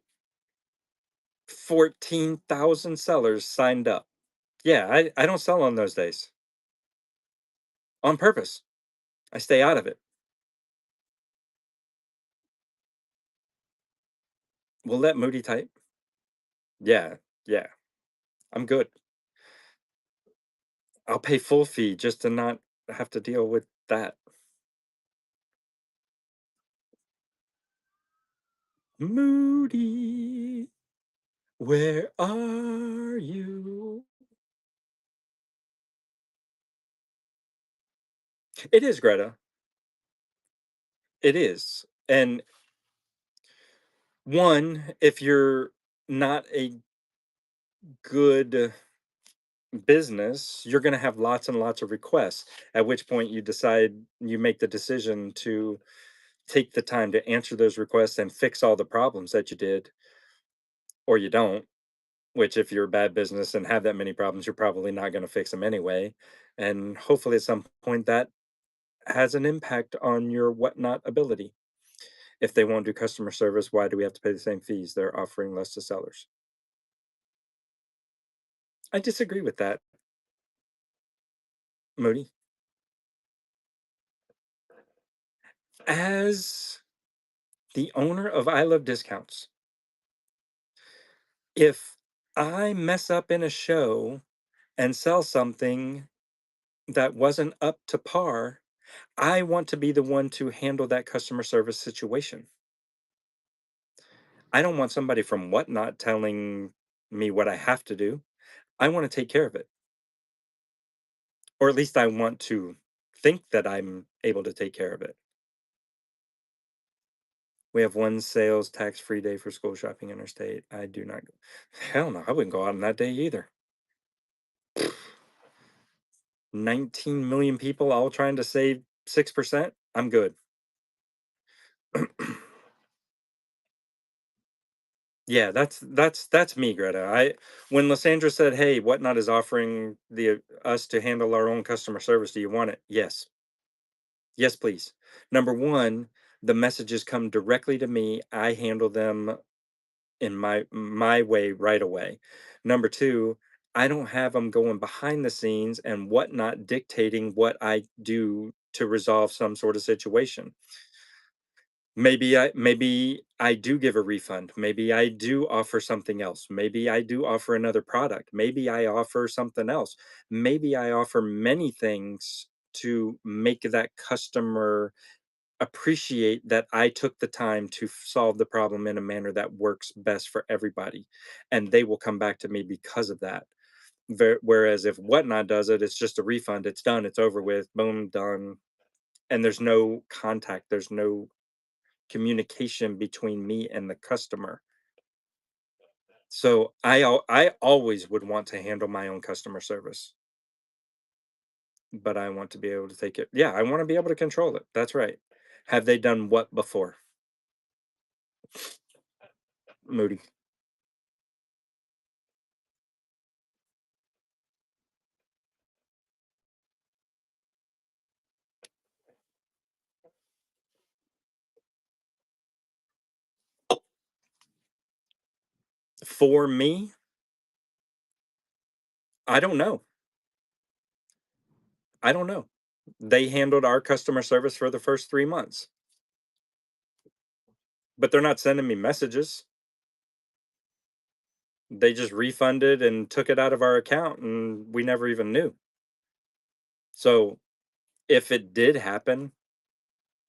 14,000 sellers signed up. Yeah, I don't sell on those days on purpose. I stay out of it. We'll let Moody type. Yeah, yeah, I'm good. I'll pay full fee just to not have to deal with that. Moody, where are you? It is Greta. It is. And one, if you're not a good business, you're going to have lots and lots of requests, at which point you make the decision to take the time to answer those requests and fix all the problems that you did, or you don't, which if you're a bad business and have that many problems, you're probably not going to fix them anyway. And hopefully at some point that has an impact on your Whatnot ability. If they won't do customer service, why do we have to pay the same fees? They're offering less to sellers. I disagree with that, Moody. As the owner of I Love Discounts, if I mess up in a show and sell something that wasn't up to par, I want to be the one to handle that customer service situation. I don't want somebody from Whatnot telling me what I have to do. I want to take care of it. Or at least I want to think that I'm able to take care of it. We have one sales tax-free day for school shopping interstate. I do not hell no, I wouldn't go out on that day either. 19 million people all trying to save 6%. I'm good. Yeah, that's me, Greta. I when Lysandra said, "Hey, Whatnot is offering the us to handle our own customer service. Do you want it?" Yes. Yes, please. Number 1, the messages come directly to me. I handle them in my way right away. Number 2, I don't have them going behind the scenes and Whatnot dictating what I do to resolve some sort of situation. Maybe I do give a refund. Maybe I do offer something else. Maybe I do offer another product. Maybe I offer something else. Maybe I offer many things to make that customer appreciate that I took the time to solve the problem in a manner that works best for everybody, and they will come back to me because of that. Whereas if Whatnot does it, it's just a refund. It's done. It's over with. Boom, done. And there's no contact. There's no communication between me and the customer. So I always would want to handle my own customer service, but I want to be able to take it. Yeah, I want to be able to control it. That's right. Have they done what before? Moody. For me, I don't know. I don't know. They handled our customer service for the first 3 months, but they're not sending me messages. They just refunded and took it out of our account, and we never even knew. So, if it did happen,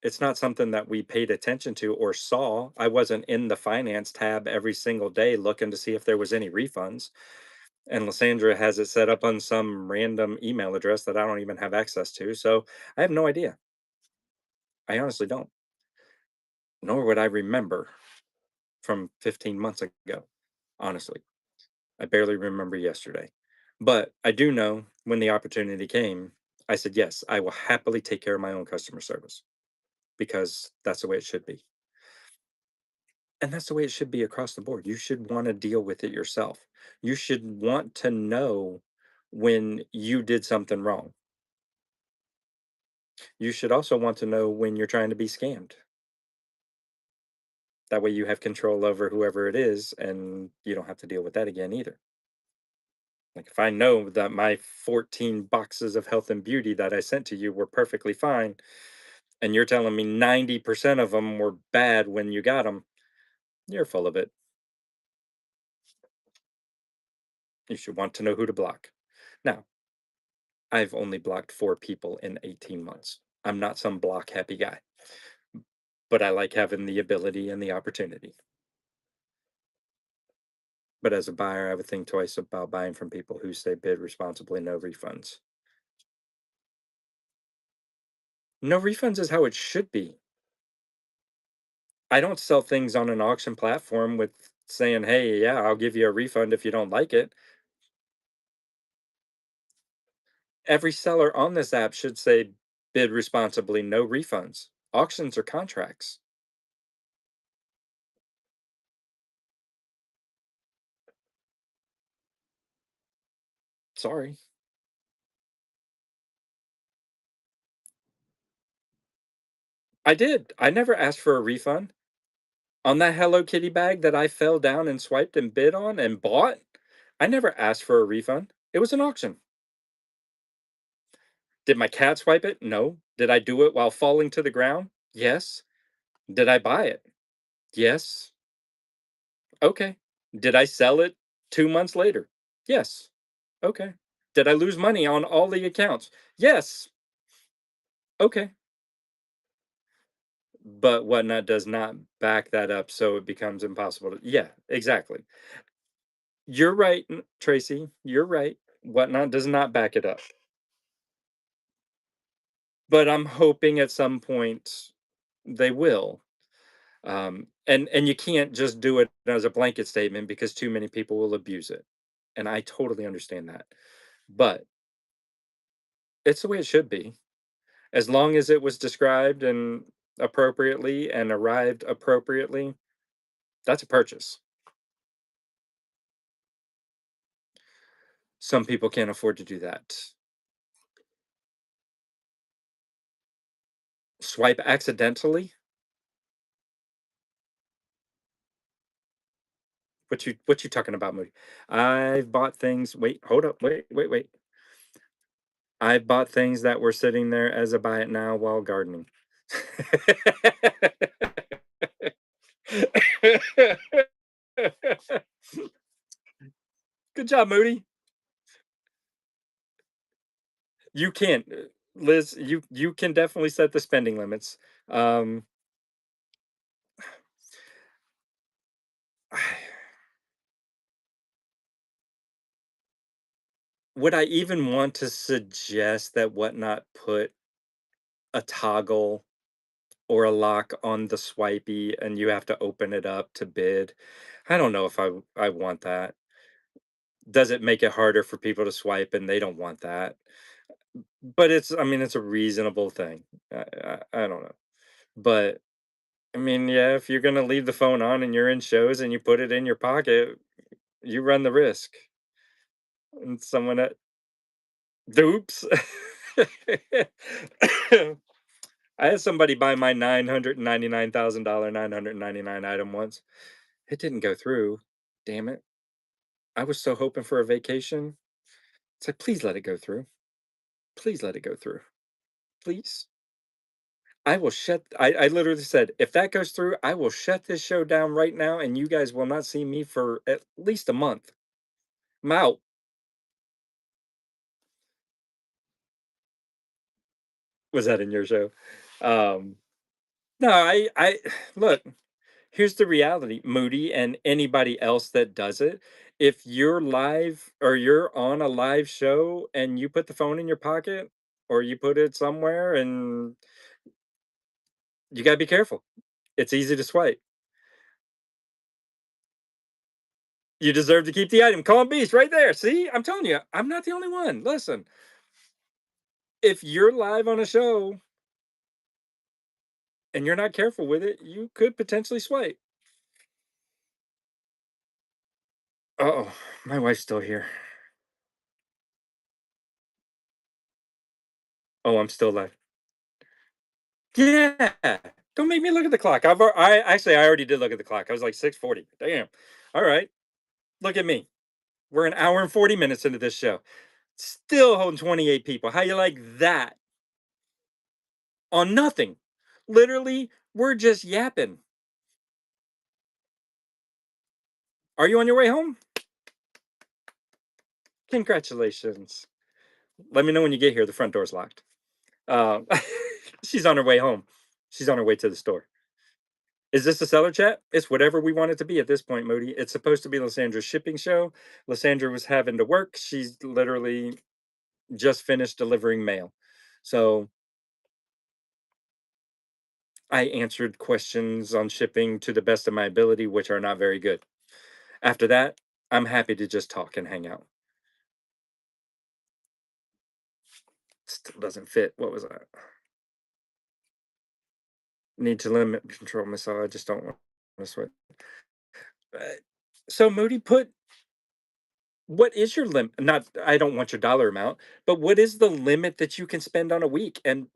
it's not something that we paid attention to or saw. I wasn't in the finance tab every single day looking to see if there was any refunds, and Lysandra has it set up on some random email address that I don't even have access to, so I have no idea. I honestly don't, nor would I remember from 15 months ago, honestly. I barely remember yesterday. But I do know when the opportunity came, I said, "Yes, I will happily take care of my own customer service because that's the way it should be." And that's the way it should be across the board. You should want to deal with it yourself. You should want to know when you did something wrong. You should also want to know when you're trying to be scammed. That way you have control over whoever it is and you don't have to deal with that again either. Like if I know that my 14 boxes of health and beauty that I sent to you were perfectly fine, and you're telling me 90% of them were bad when you got them, you're full of it. You should want to know who to block. Now, I've only blocked 4 people in 18 months. I'm not some block happy guy, but I like having the ability and the opportunity. But as a buyer, I would think twice about buying from people who say bid responsibly, no refunds. No refunds is how it should be. I don't sell things on an auction platform with saying, "Hey, yeah, I'll give you a refund if you don't like it." Every seller on this app should say, "Bid responsibly, no refunds." Auctions are contracts. Sorry. I did. I never asked for a refund. On that Hello Kitty bag that I fell down and swiped and bid on and bought, I never asked for a refund. It was an auction. Did my cat swipe it? No. Did I do it while falling to the ground? Yes. Did I buy it? Yes. Okay. Did I sell it 2 months later? Yes. Okay. Did I lose money on all the accounts? Yes. Okay. But whatnot does not back that up, so it becomes impossible to yeah, exactly. You're right, Tracy, you're right. Whatnot does not back it up. But I'm hoping at some point they will. And you can't just do it as a blanket statement because too many people will abuse it. And I totally understand that. But it's the way it should be. As long as it was described and appropriately and arrived appropriately, that's a purchase. Some people can't afford to do that. Swipe accidentally? What you talking about, Moody? I've bought things wait, hold up, wait. I've bought things that were sitting there as a buy it now while gardening. Good job, Moody. You can, Liz, you can definitely set the spending limits. Um, would I even want to suggest that Whatnot put a toggle or a lock on the swipey and you have to open it up to bid? I don't know if I want that. Does it make it harder for people to swipe and they don't want that? But it's I mean, it's a reasonable thing. I don't know. But I mean, yeah, if you're gonna leave the phone on and you're in shows and you put it in your pocket, you run the risk. And someone at oops. I had somebody buy my $999,000 999 item once. It didn't go through. Damn it. I was so hoping for a vacation. It's like, please let it go through. Please let it go through. Please. I will shut I literally said, if that goes through, I will shut this show down right now and you guys will not see me for at least a month. I'm out. Was that in your show? Um, no, I look, here's the reality, Moody and anybody else that does it. If you're live or you're on a live show and you put the phone in your pocket or you put it somewhere and you gotta be careful. It's easy to swipe. You deserve to keep the item. Calm beast right there. See, I'm telling you, I'm not the only one. Listen, if you're live on a show and you're not careful with it, you could potentially swipe. Oh, my wife's still here. Oh, I'm still live. Yeah. Don't make me look at the clock. I actually I already did look at the clock. I was like 6:40. Damn. All right. Look at me. We're an hour and 40 minutes into this show. Still holding 28 people. How you like that? On nothing. Literally, we're just yapping. Are you on your way home? Congratulations. Let me know when you get here. The front door's locked. Um, she's on her way home. She's on her way to the store. Is this a seller chat? It's whatever we want it to be at this point, Moody. It's supposed to be Lysandra's shipping show. Lysandra was having to work. She's literally just finished delivering mail. So I answered questions on shipping to the best of my ability, which are not very good. After that, I'm happy to just talk and hang out. Still doesn't fit. What was that? Need to limit control myself. I just don't want to sweat. Uh, so Moody, put what is your limit? Not, I don't want your dollar amount, but what is the limit that you can spend on a week, and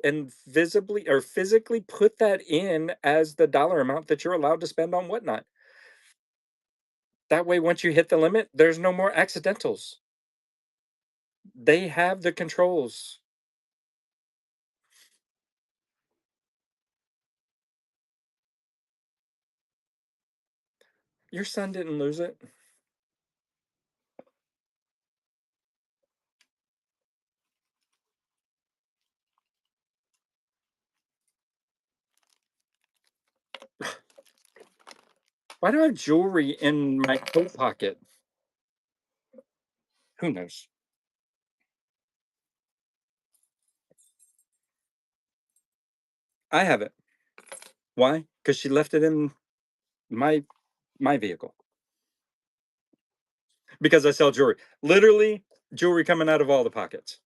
visibly or physically put that in as the dollar amount that you're allowed to spend on Whatnot. That way, once you hit the limit, there's no more accidentals. They have the controls. Your son didn't lose it. Why do I have jewelry in my coat pocket? Who knows? I have it. Why? Because she left it in my my vehicle. Because I sell jewelry. Literally, jewelry coming out of all the pockets.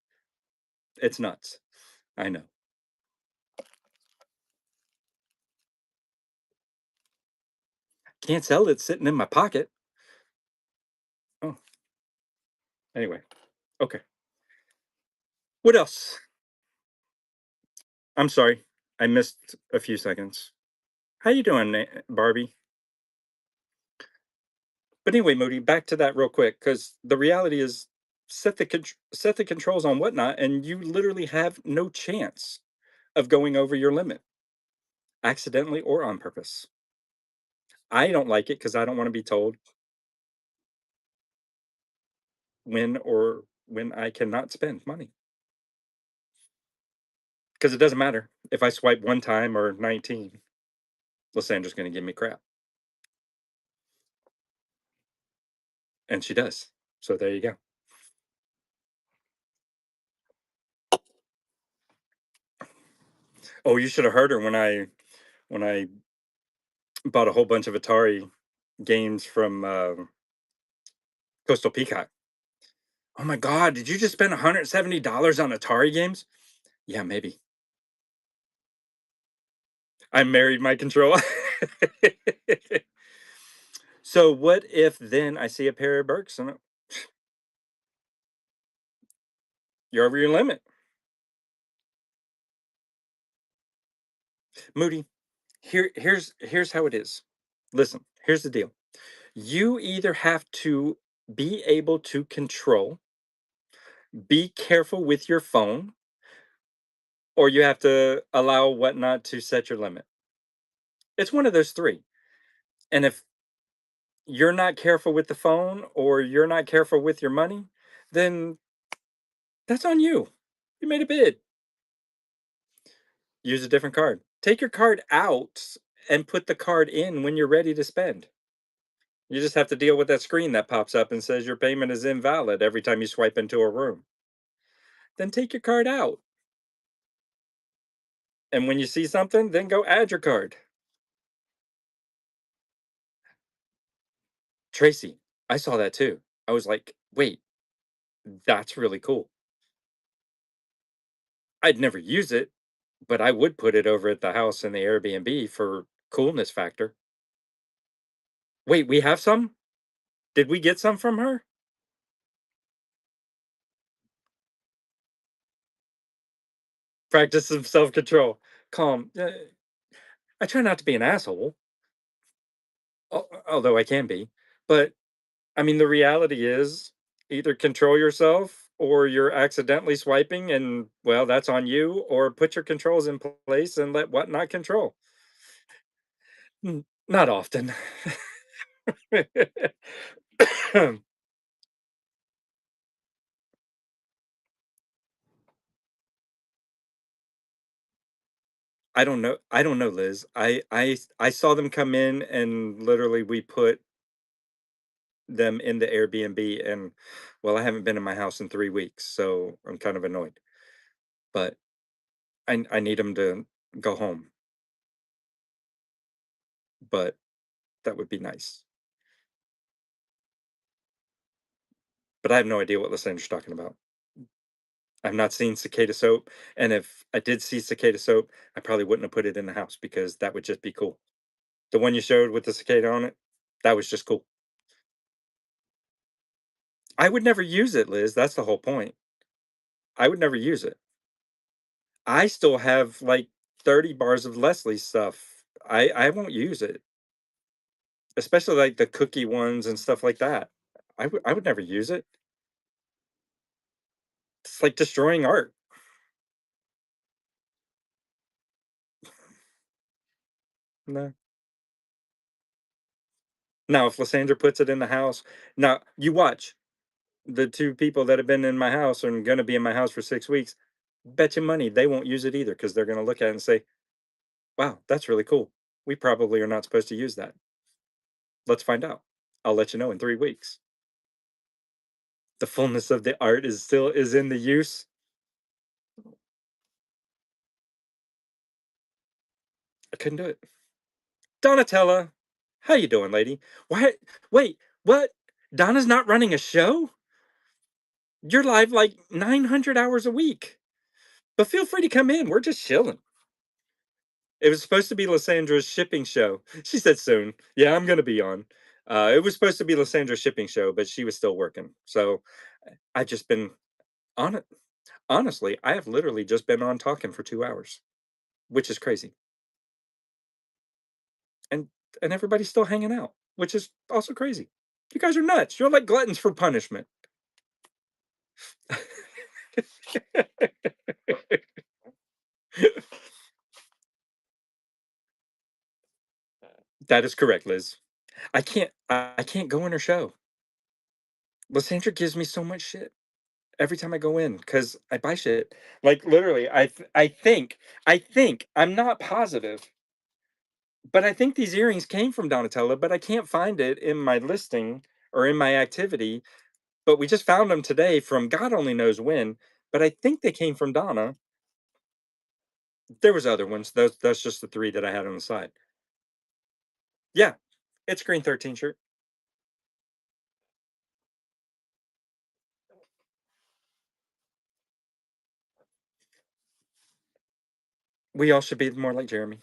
It's nuts. I know. Can't sell it sitting in my pocket. Oh, anyway. Okay. What else? I'm sorry. I missed a few seconds. How you doing, Barbie? But anyway, Moody, back to that real quick, because the reality is set the controls on whatnot, and you literally have no chance of going over your limit, accidentally or on purpose. I don't like it because I don't want to be told when I cannot spend money. Because it doesn't matter if I swipe one time or 19. Lysandra's going to give me crap, and she does. So there you go. Oh, you should have heard her when I bought a whole bunch of Atari games from Coastal Peacock. Oh my God, did you just spend $170 on Atari games? Yeah, maybe. I married my controller. So what if then I see a pair of Birks and you're over your limit? Moody, here's how it is. Listen, here's the deal. You either have to be able to control, be careful with your phone, or you have to allow whatnot to set your limit. It's one of those three. And if you're not careful with the phone or you're not careful with your money, then that's on you. You made a bid. Use a different card. Take your card out and put the card in when you're ready to spend. You just have to deal with that screen that pops up and says your payment is invalid every time you swipe into a room. Then take your card out. And when you see something, then go add your card. Tracy, I saw that too. I was like, wait, that's really cool. I'd never use it, but I would put it over at the house in the Airbnb for coolness factor. Wait, we have some? Did we get some from her? Practice some self-control. Calm. I try not to be an asshole, although I can be. But I mean, the reality is either control yourself or you're accidentally swiping, and well, that's on you, or put your controls in place and let what not control. Not often. I don't know, Liz. I saw them come in and literally we put them in the Airbnb and well, I haven't been in my house in 3 weeks, so I'm kind of annoyed. But I need them to go home, but that would be nice. But I have no idea what Lysandra's talking about. I've not seen cicada soap, and if I did see cicada soap, I probably wouldn't have put it in the house because that would just be cool. The one you showed with the cicada on it, that was just cool. I would never use it, Liz. That's the whole point. I would never use it. I still have like 30 bars of Leslie stuff. I won't use it, especially like the cookie ones and stuff like that. I would never use it. It's like destroying art. No. Now, if Lysandra puts it in the house, now you watch the two people that have been in my house and going to be in my house for 6 weeks. Bet you money they won't use it either because they're going to look at it and say, "Wow, that's really cool. We probably are not supposed to use that." Let's find out. I'll let you know in 3 weeks. The fullness of the art is in the use. I couldn't do it. Donatella, how you doing, lady? Why wait, what? Donna's not running a show? You're live like 900 hours a week. But feel free to come in. We're just chilling. It was supposed to be Lysandra's shipping show. She said soon. Yeah, I'm gonna be on. It was supposed to be Lysandra's shipping show, but she was still working. So I've just been on it. Honestly, I have literally just been on talking for 2 hours, which is crazy. And everybody's still hanging out, which is also crazy. You guys are nuts. You're like gluttons for punishment. That is correct, Liz. I can't go in her show. Lysandra gives me so much shit every time I go in because I buy shit. Like literally, I think I'm not positive, but I think these earrings came from Donatella, but I can't find it in my listing or in my activity. But we just found them today from God only knows when. But I think they came from Donna. There was other ones. That's just the three that I had on the side. Yeah, it's green 13 shirt. We all should be more like Jeremy.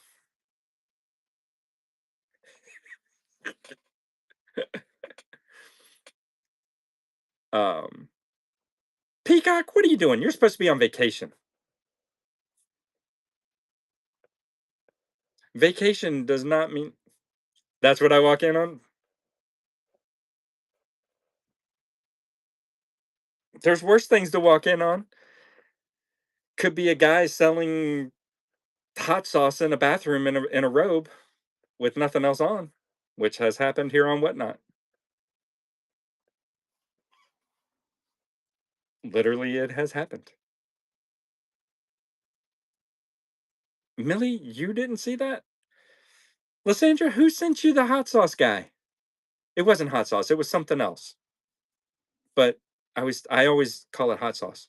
Um, Peacock, what are you doing? You're supposed to be on vacation. Vacation does not mean that's what I walk in on. There's worse things to walk in on. Could be a guy selling hot sauce in a bathroom in a robe with nothing else on, which has happened here on Whatnot. Literally, it has happened. Millie, you didn't see that? Lysandra, who sent you the hot sauce guy? It wasn't hot sauce, it was something else. But I always call it hot sauce.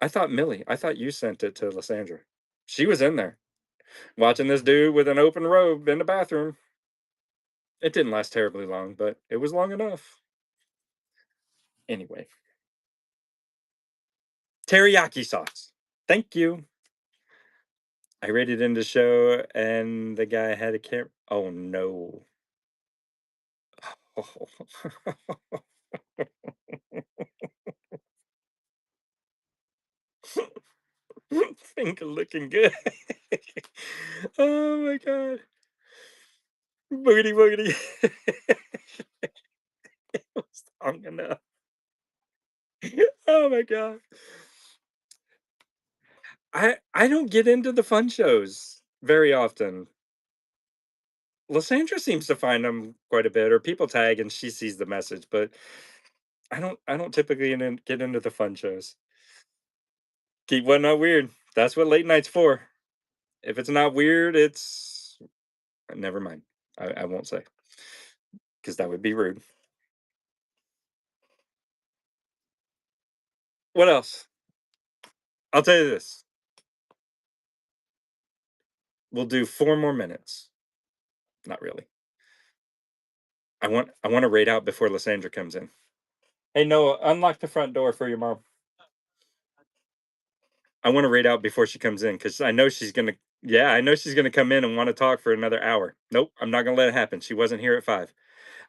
I thought you sent it to Lysandra. She was in there watching this dude with an open robe in the bathroom. It didn't last terribly long, but it was long enough. Anyway, teriyaki sauce. Thank you. I rated in the show, and the guy had a camera. Oh no. Finger looking good. Oh my god. Boogity boogity. It was long enough. Oh my god. I don't get into the fun shows very often. Lysandra seems to find them quite a bit, or people tag and she sees the message, but I don't typically get into the fun shows. Keep what not weird. That's what late night's for. If it's not weird, it's never mind. I won't say because that would be rude. What else? I'll tell you this. We'll do 4 more minutes. Not really. I want to raid out before Lysandra comes in. Hey Noah, unlock the front door for your mom. I want to raid out before she comes in because I know she's gonna. Yeah, I know she's gonna come in and want to talk for another hour. Nope, I'm not gonna let it happen. She wasn't here at 5.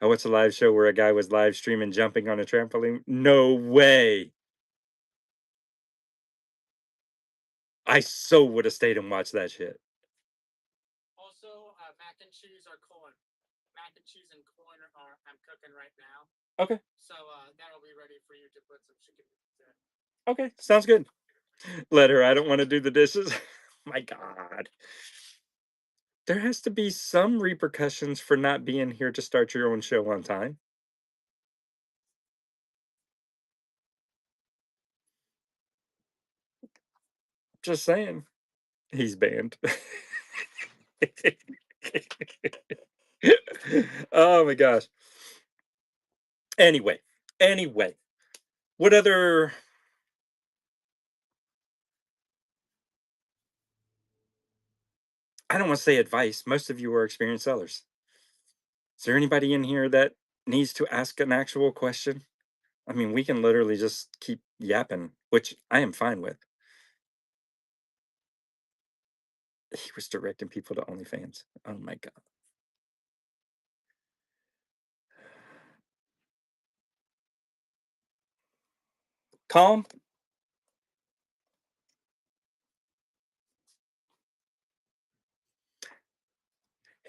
I watched a live show where a guy was live streaming jumping on a trampoline. No way. I so would have stayed and watched that shit. Also, mac and cheese or corn. Mac and cheese and corn are I'm cooking right now, Okay. so that'll be ready for you to put some chicken in. Okay. Sounds good. Let her. I don't want to do the dishes. My God. There has to be some repercussions for not being here to start your own show on time. Just saying. He's banned. Oh my gosh. Anyway, anyway, what other I don't want to say advice. Most of you are experienced sellers. Is there anybody in here that needs to ask an actual question? I mean, we can literally just keep yapping, which I am fine with. He was directing people to OnlyFans. Oh my god. Calm.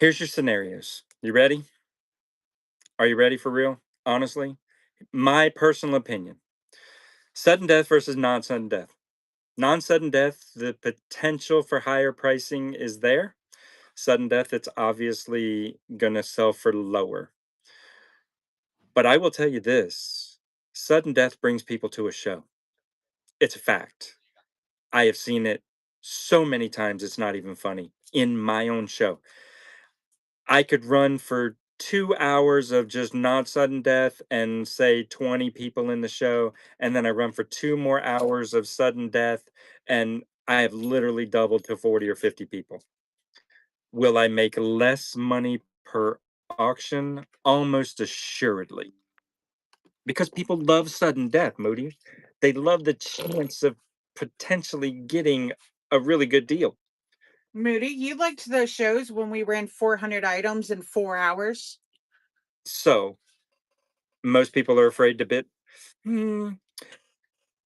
Here's your scenarios. You ready? Are you ready for real? Honestly, my personal opinion. Sudden death versus non-sudden death. Non-sudden death, the potential for higher pricing is there. Sudden death, it's obviously gonna sell for lower. But I will tell you this, sudden death brings people to a show. It's a fact. I have seen it so many times, it's not even funny. In my own show, I could run for 2 hours of just not sudden death and say 20 people in the show, and then I run for 2 more hours of sudden death, and I have literally doubled to 40 or 50 people. Will I make less money per auction? Almost assuredly. Because people love sudden death, Moody. They love the chance of potentially getting a really good deal. Moody, you liked those shows when we ran 400 items in 4 hours? So, most people are afraid to bid. Hmm,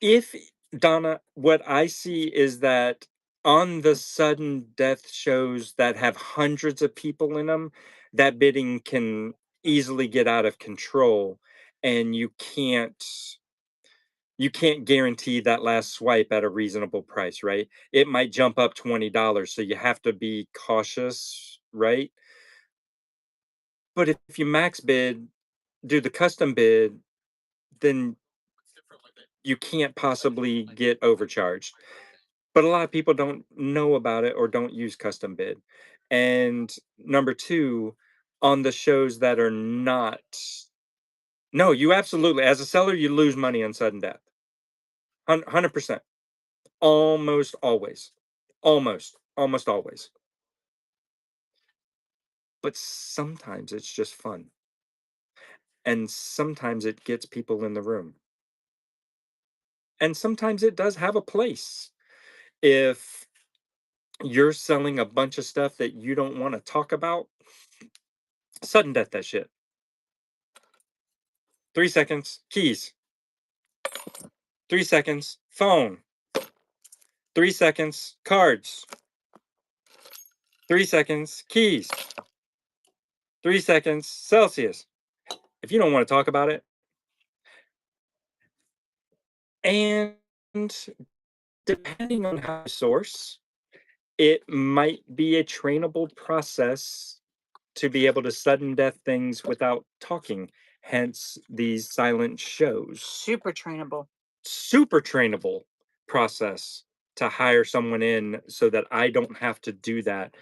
if Donna, what I see is that on the sudden death shows that have hundreds of people in them, that bidding can easily get out of control, and you can't guarantee that last swipe at a reasonable price, right? It might jump up $20, so you have to be cautious, right? But if you max bid, do the custom bid, then you can't possibly get overcharged. But a lot of people don't know about it or don't use custom bid. And number 2, on the shows that are not no, you absolutely as a seller, you lose money on sudden death. 100%. Almost always. Almost always. But sometimes it's just fun. And sometimes it gets people in the room. And sometimes it does have a place. If you're selling a bunch of stuff that you don't want to talk about, sudden death that shit. 3 seconds, keys. 3 seconds, phone. 3 seconds, cards. 3 seconds, keys. 3 seconds, Celsius. If you don't want to talk about it, and depending on how you source, it might be a trainable process to be able to sudden death things without talking, hence these silent shows. Super trainable. Super trainable process to hire someone in so that I don't have to do that.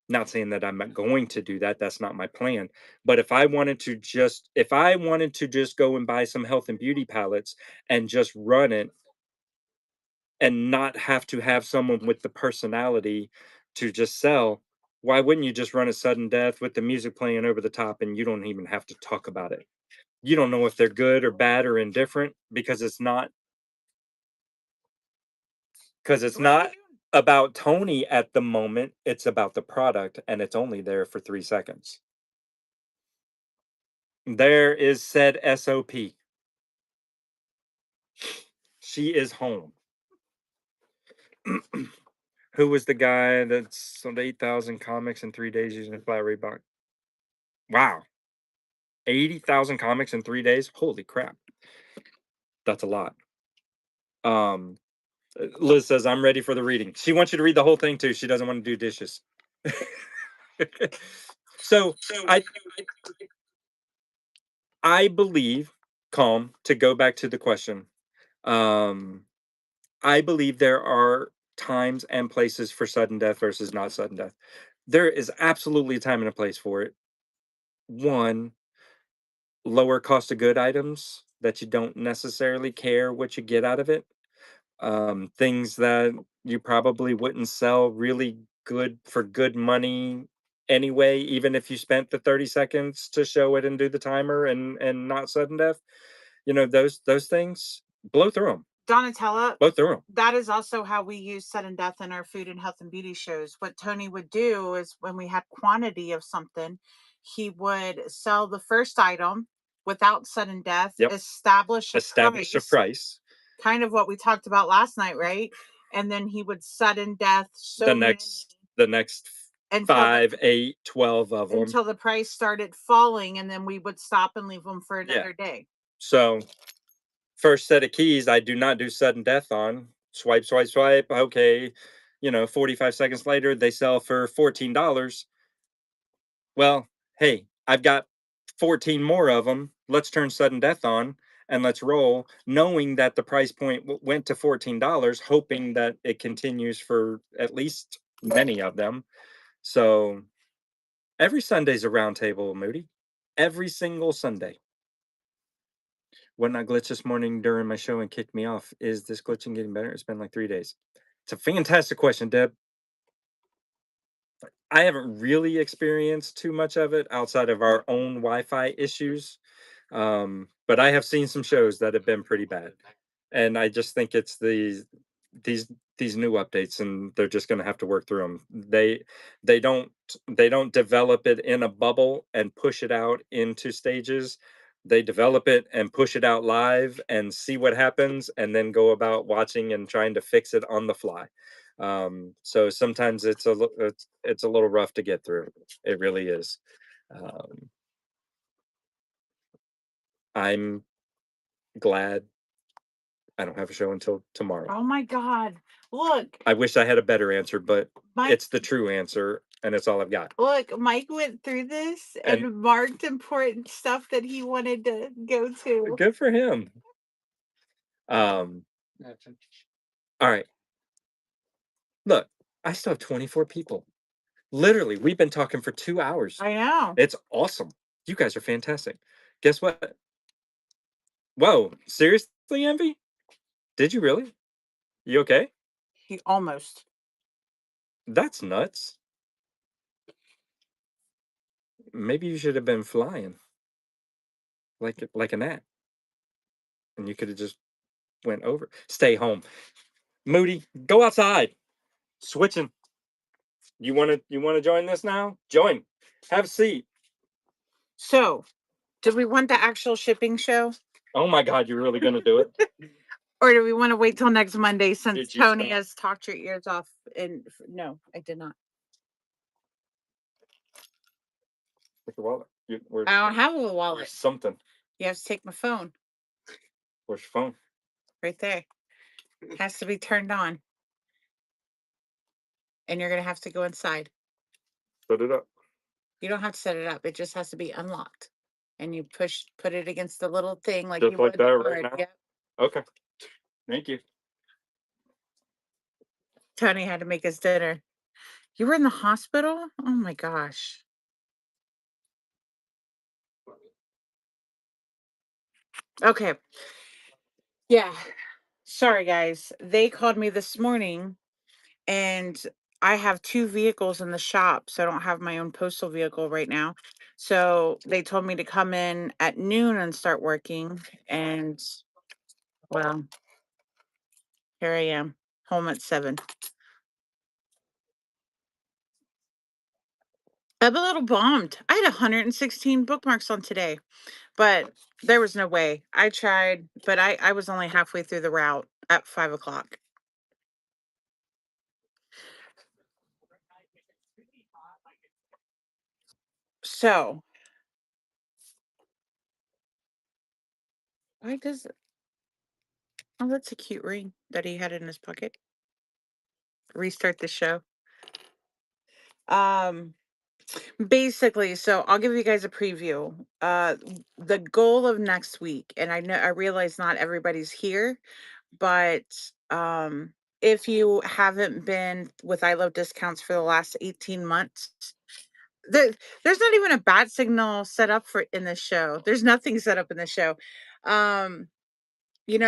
Not saying that I'm not going to do that, that's not my plan. But if I wanted to just go and buy some health and beauty palettes and just run it and not have to have someone with the personality to just sell, why wouldn't you just run a sudden death with the music playing over the top and you don't even have to talk about it? You don't know if they're good or bad or indifferent because it's not about Tony at the moment, it's about the product and it's only there for 3 seconds. There is said SOP. She is home. Who was the guy that sold 8,000 comics in 3 days using a flat rate box? Wow. 80,000 comics in 3 days? Holy crap. That's a lot. Um, Liz says, I'm ready for the reading. She wants you to read the whole thing too. She doesn't want to do dishes. So I I believe, calm, to go back to the question. Um, I believe there are times and places for sudden death versus not sudden death. There is absolutely a time and a place for it. one, lower cost of good items that you don't necessarily care what you get out of it. Things that you probably wouldn't sell really good for good money anyway, even if you spent the 30 seconds to show it and do the timer and not sudden death. Those things, blow through them. Donatella, Blow through them. that is also how we use sudden death in our food and health and beauty shows. What Tony would do is when we had quantity of something, he would sell the first item without sudden death, Yep. establish a Establish a price, price. kind of what we talked about last night, right? And then he would sudden death The next until 5, 8, 12 of them. until the price started falling, and then we would stop and leave them for Yeah. another day. So, first set of keys, I do not do sudden death on. Swipe, swipe, swipe. Okay. 45 seconds later, they sell for $14. Well, hey, I've got 14 more of them. Let's turn sudden death on and let's roll, knowing that the price point went to $14, hoping that it continues for at least many of them. So every Sunday's a round table, Moody. Every single Sunday. When I glitched this morning during my show and kicked me off, is this glitching getting better? It's been like 3 days. It's a fantastic question, Deb. I haven't really experienced too much of it outside of our own Wi-Fi issues. But I have seen some shows that have been pretty bad. And I just think it's these new updates, and they're just going to have to work through them. They don't develop it in a bubble and push it out into stages. They develop it and push it out live and see what happens, and then go about watching and trying to fix it on the fly. So sometimes it's a little rough to get through. It really is. Um, I'm glad I don't have a show until tomorrow. Oh my God. Look, I wish I had a better answer, but Mike, it's the true answer, and it's all I've got. look, Mike went through this And and marked important stuff that he wanted to go to. good for him. All right. Look, I still have 24 people. Literally, we've been talking for 2 hours. I know. It's awesome. You guys are fantastic. Guess what? Whoa, seriously, Envy? Did you really? You okay? He almost. That's nuts. Maybe you should have been flying like a gnat, and you could have just went over. Stay home. Moody, go outside. Switching. You wanna join this now? Join. Have a seat. So, do we want the actual shipping show? Oh my God, you're really gonna do it? Or do we want to wait till next Monday since Did you Tony stop? has talked your ears off? And no, I did not. Take the wallet. Where's I don't have a wallet. something? You have to take my phone Where's your phone? right there. Has to be turned on. And you're going to have to go inside. Put it up. You don't have to set it up. It just has to be unlocked. And you put it against the little thing like Just you like would the that right card. now? Yep. Okay. Thank you. Tony had to make his dinner. You were in the hospital? Oh my gosh. Okay. Yeah. Sorry, guys. They called me this morning, and I have 2 vehicles in the shop, so I don't have my own postal vehicle right now. So they told me to come in at noon and start working. And well, here I am, home at 7. I'm a little bummed. I had 116 bookmarks on today, but there was no way. I tried, but I was only halfway through the route at 5 o'clock. So why does it? Oh, that's a cute ring that he had in his pocket. Restart the show. Um, Basically, so I'll give you guys a preview. The goal of next week, and I realize not everybody's here, but if you haven't been with I Love Discounts for the last 18 months, there, there's not even a bat signal set up for in this show. There's nothing set up in the show. Um,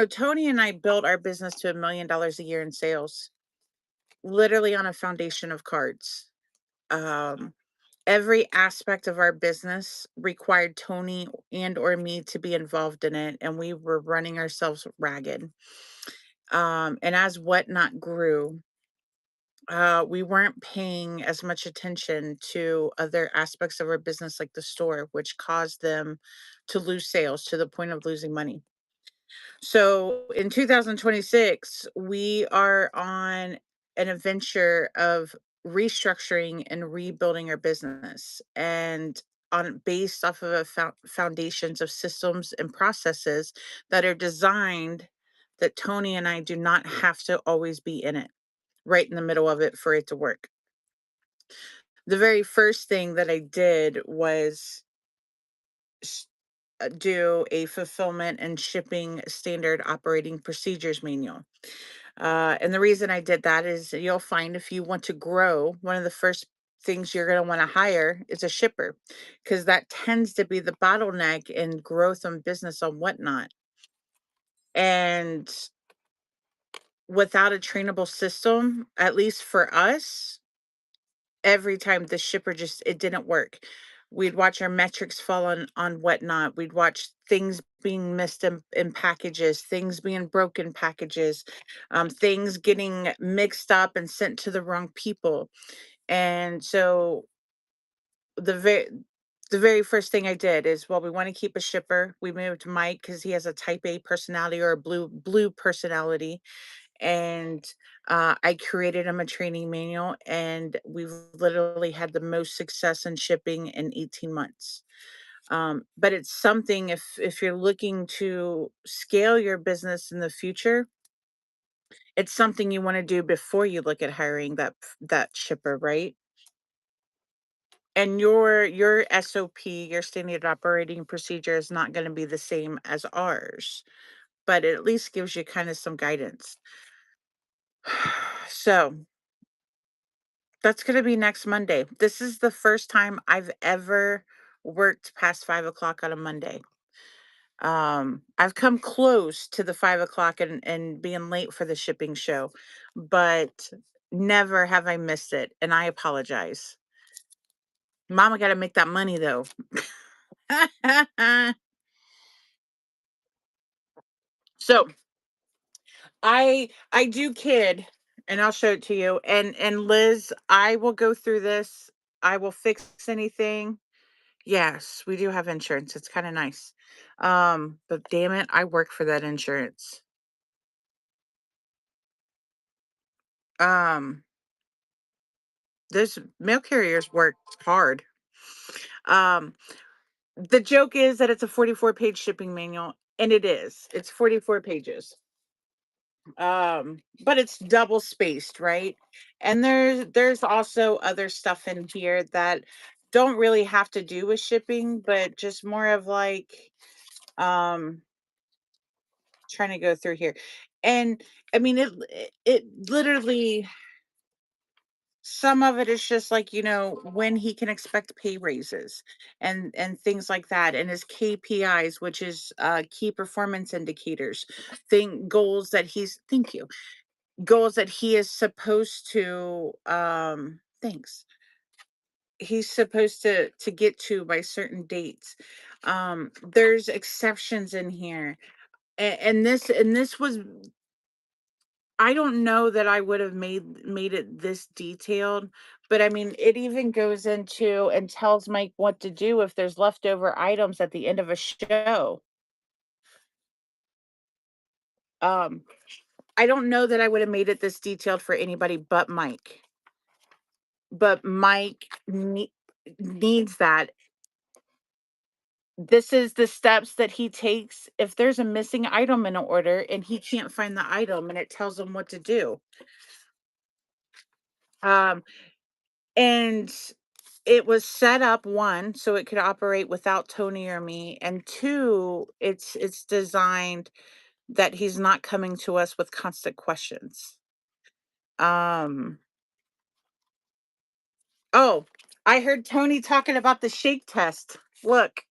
Tony and I built our business to $1 million a year in sales, literally on a foundation of cards. Um, every aspect of our business required Tony and or me to be involved in it, and we were running ourselves ragged. And as Whatnot grew, we weren't paying as much attention to other aspects of our business, like the store, which caused them to lose sales to the point of losing money. So in 2026, we are on an adventure of restructuring and rebuilding our business, and on based off of foundations of systems and processes that are designed that Tony and I do not have to always be in it, right in the middle of it for it to work. The very first thing that I did was do a fulfillment and shipping standard operating procedures manual. And the reason I did that is you'll find if you want to grow, one of the first things you're going to want to hire is a shipper, because that tends to be the bottleneck in growth and business on Whatnot. And without a trainable system, at least for us, every time the shipper just it didn't work. We'd watch our metrics fall on Whatnot. We'd watch things being missed in packages, things being broken packages, things getting mixed up and sent to the wrong people. And so the very the very first thing I did is, well, we want to keep a shipper. We moved Mike because he has a type A personality or a blue personality, and I created him a training manual, and we've literally had the most success in shipping in 18 months. But it's something, if you're looking to scale your business in the future, it's something you want to do before you look at hiring that shipper, right? And your SOP, your standard operating procedure, is not going to be the same as ours, but it at least gives you kind of some guidance. So that's gonna be next Monday. This is the first time I've ever worked past 5 o'clock on a Monday. I've come close to the 5 o'clock and being late for the shipping show, but never have I missed it, and I apologize. Mama got to make that money though. So I do kid, and I'll show it to you. And Liz, I will go through this. I will fix anything. Yes, we do have insurance. It's kind of nice. But damn it, I work for that insurance. Um, those mail carriers work hard. Um, the joke is that it's a 44-page shipping manual, and it is. It's 44 pages. But it's double spaced, right? And there's also other stuff in here that don't really have to do with shipping, but just more of like um trying to go through here. And I mean it literally, some of it is just like, when he can expect pay raises and things like that, and his KPIs, which is key performance indicators, thing goals that he's thank you, goals that he is supposed to thanks he's supposed to get to by certain dates. There's exceptions in here, and this was, I don't know that I would have made it this detailed, but I mean, it even goes into and tells Mike what to do if there's leftover items at the end of a show. Um, I don't know that I would have made it this detailed for anybody but Mike. But Mike needs that. This is the steps that he takes if there's a missing item in an order and he can't find the item, and it tells him what to do. Um, and it was set up, one, so it could operate without Tony or me, and two, it's designed that he's not coming to us with constant questions. Um, oh, I heard Tony talking about the shake test. Look.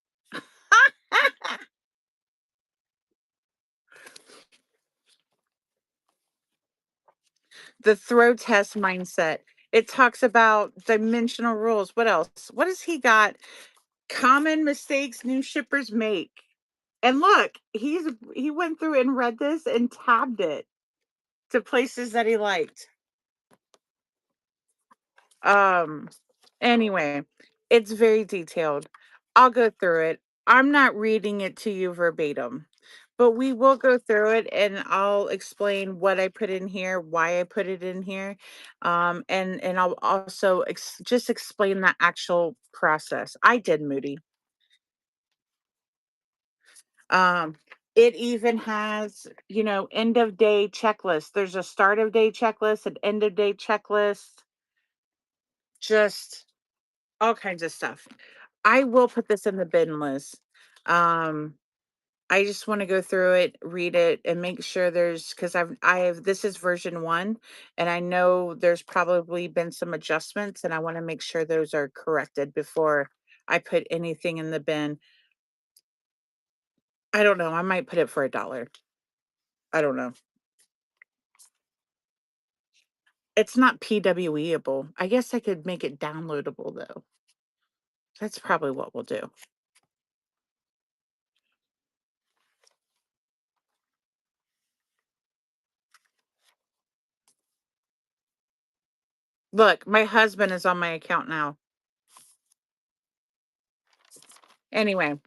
The throw test mindset. It talks about dimensional rules. What else? What has he got? Common mistakes new shippers make. And look, he went through and read this and tabbed it to places that he liked. Um anyway, it's very detailed. I'll go through it. I'm not reading it to you verbatim, but we will go through it and I'll explain what I put in here, why I put it in here. And I'll also just explain the actual process. I did, Moody. Um it even has, end of day checklist. There's a start of day checklist, an end of day checklist, just all kinds of stuff. I will put this in the bin list. Um, I just want to go through it, read it, and make sure because I've this is version 1, and I know there's probably been some adjustments, and I want to make sure those are corrected before I put anything in the bin. I don't know. I might put it for $1. I don't know. It's not PWEable. I guess I could make it downloadable though. That's probably what we'll do. Look, my husband is on my account now. Anyway,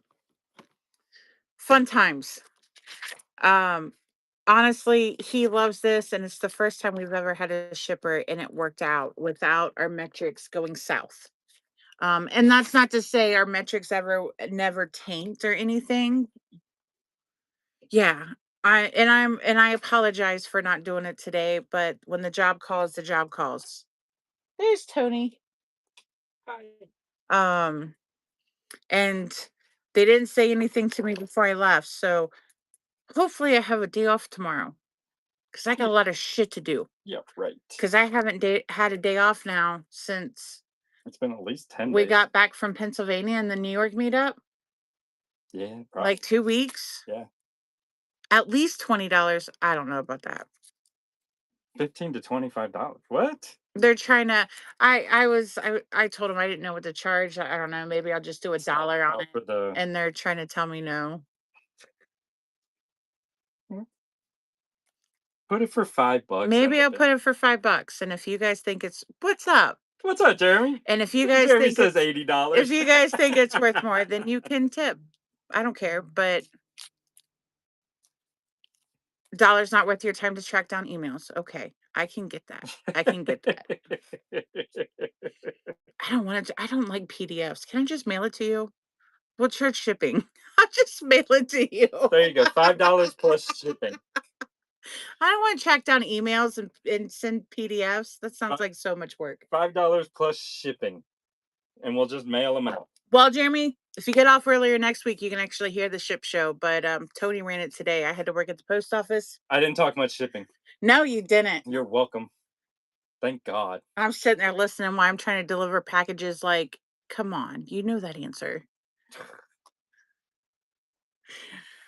fun times. Um, honestly, he loves this, and it's the first time we've ever had a shipper, and it worked out without our metrics going south. And that's not to say our metrics ever never tanked or anything. Yeah. I apologize for not doing it today, but when the job calls, the job calls. There's Tony. Hi. Um, and they didn't say anything to me before I left, so hopefully I have a day off tomorrow because I got a lot of shit to do. Yep, right. Because I haven't had a day off now since It's been at least 10 we days. got back from Pennsylvania and the New York meetup. Yeah, probably. Like 2 weeks. Yeah. At least $20. I don't know about that. $15 to $25. What? They're trying to. I told them I didn't know what to charge. I don't know. Maybe I'll just do $1 on it. For the And they're trying to tell me no. put it for $5. Maybe I'll put it for $5. And if you guys think it's what's up, What's up, Jeremy? and if you guys Jeremy think says it's, $80. if you guys think it's worth more, then you can tip. I don't care, but $1 not worth your time to track down emails. Okay, I can get that. I can get that. I don't want to. I don't like PDFs. Can I just mail it to you? We'll charge shipping. I'll just mail it to you. There you go. $5 plus shipping. I don't want to track down emails and send PDFs. That sounds like so much work. $5 plus shipping, and we'll just mail them out. Well, Jeremy, if you get off earlier next week, you can actually hear the ship show. But Tony ran it today. I had to work at the post office. I didn't talk much shipping. No, you didn't. You're welcome. Thank God. I'm sitting there listening while I'm trying to deliver packages. Like, come on, you know that answer.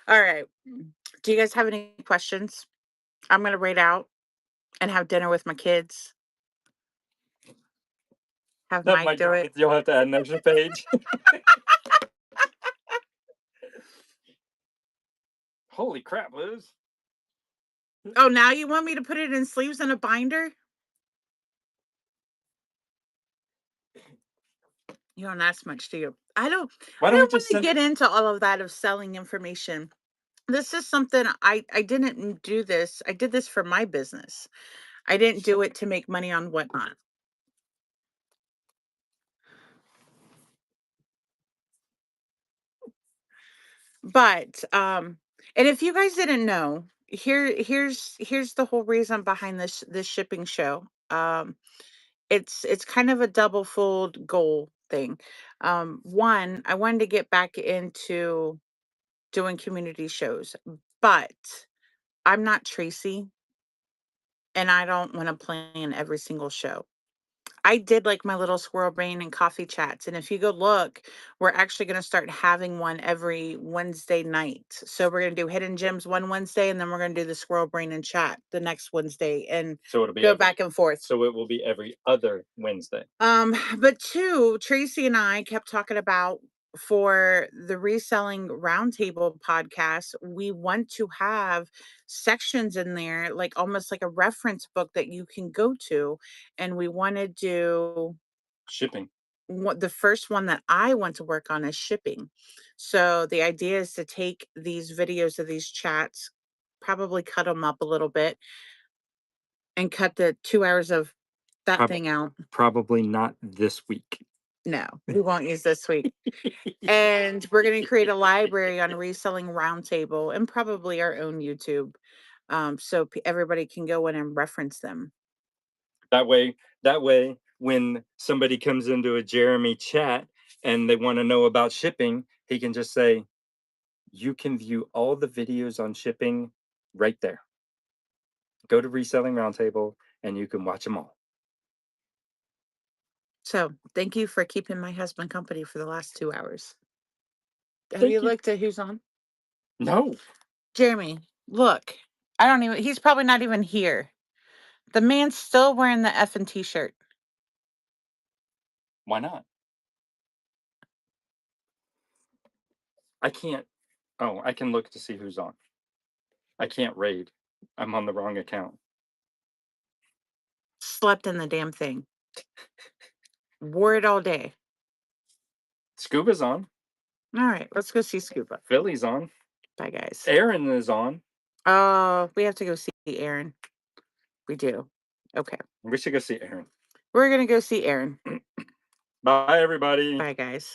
All right. Do you guys have any questions? I'm gonna raid out and have dinner with my kids. Have Mike do it. You'll have to add an extra page. Holy crap, Liz. Oh, now you want me to put it in sleeves and a binder? You don't ask much, do you? I don't want to get into all of that of selling information. This is something I didn't do this. I did this for my business. I didn't do it to make money on Whatnot. But and if you guys didn't know, here's the whole reason behind this shipping show. It's kind of a double fold goal thing. One, I wanted to get back into doing community shows, but I'm not Tracy and I don't want to plan every single show. I did like my little squirrel brain and coffee chats. And if you go look, we're actually going to start having one every Wednesday night. So we're going to do hidden gems one Wednesday, and then we're going to do the squirrel brain and chat the next Wednesday, and So it'll be go every, back and forth. so it will be every other Wednesday. But two, Tracy and I kept talking about for the reselling roundtable podcast, we want to have sections in there, like almost like a reference book that you can go to. And we want to do Shipping. what the first one that I want to work on is shipping. So the idea is to take these videos of these chats, probably cut them up a little bit, and cut the 2 hours of that Prob- thing out. Probably not this week. No, we won't use this week. And we're going to create a library on Reselling Roundtable and probably our own YouTube, so everybody can go in and reference them. That way, when somebody comes into a Jeremy chat and they want to know about shipping, he can just say, "You can view all the videos on shipping right there. Go to Reselling Roundtable and you can watch them all." So thank you for keeping my husband company for the last 2 hours. Have Thank you you. looked at who's on? No, Jeremy, look. I don't even, he's probably not even here. The man's still wearing the effing t-shirt. why not? I can't. Oh, I can look to see who's on. I can't raid. I'm on the wrong account. Slept in the damn thing. Wore it all day. Scuba's on. All right, let's go see Scuba. Philly's on. Bye, guys. Aaron is on. Oh, we have to go see Aaron. We do. Okay. We should go see Aaron. We're going to go see Aaron. Bye, everybody. Bye, guys.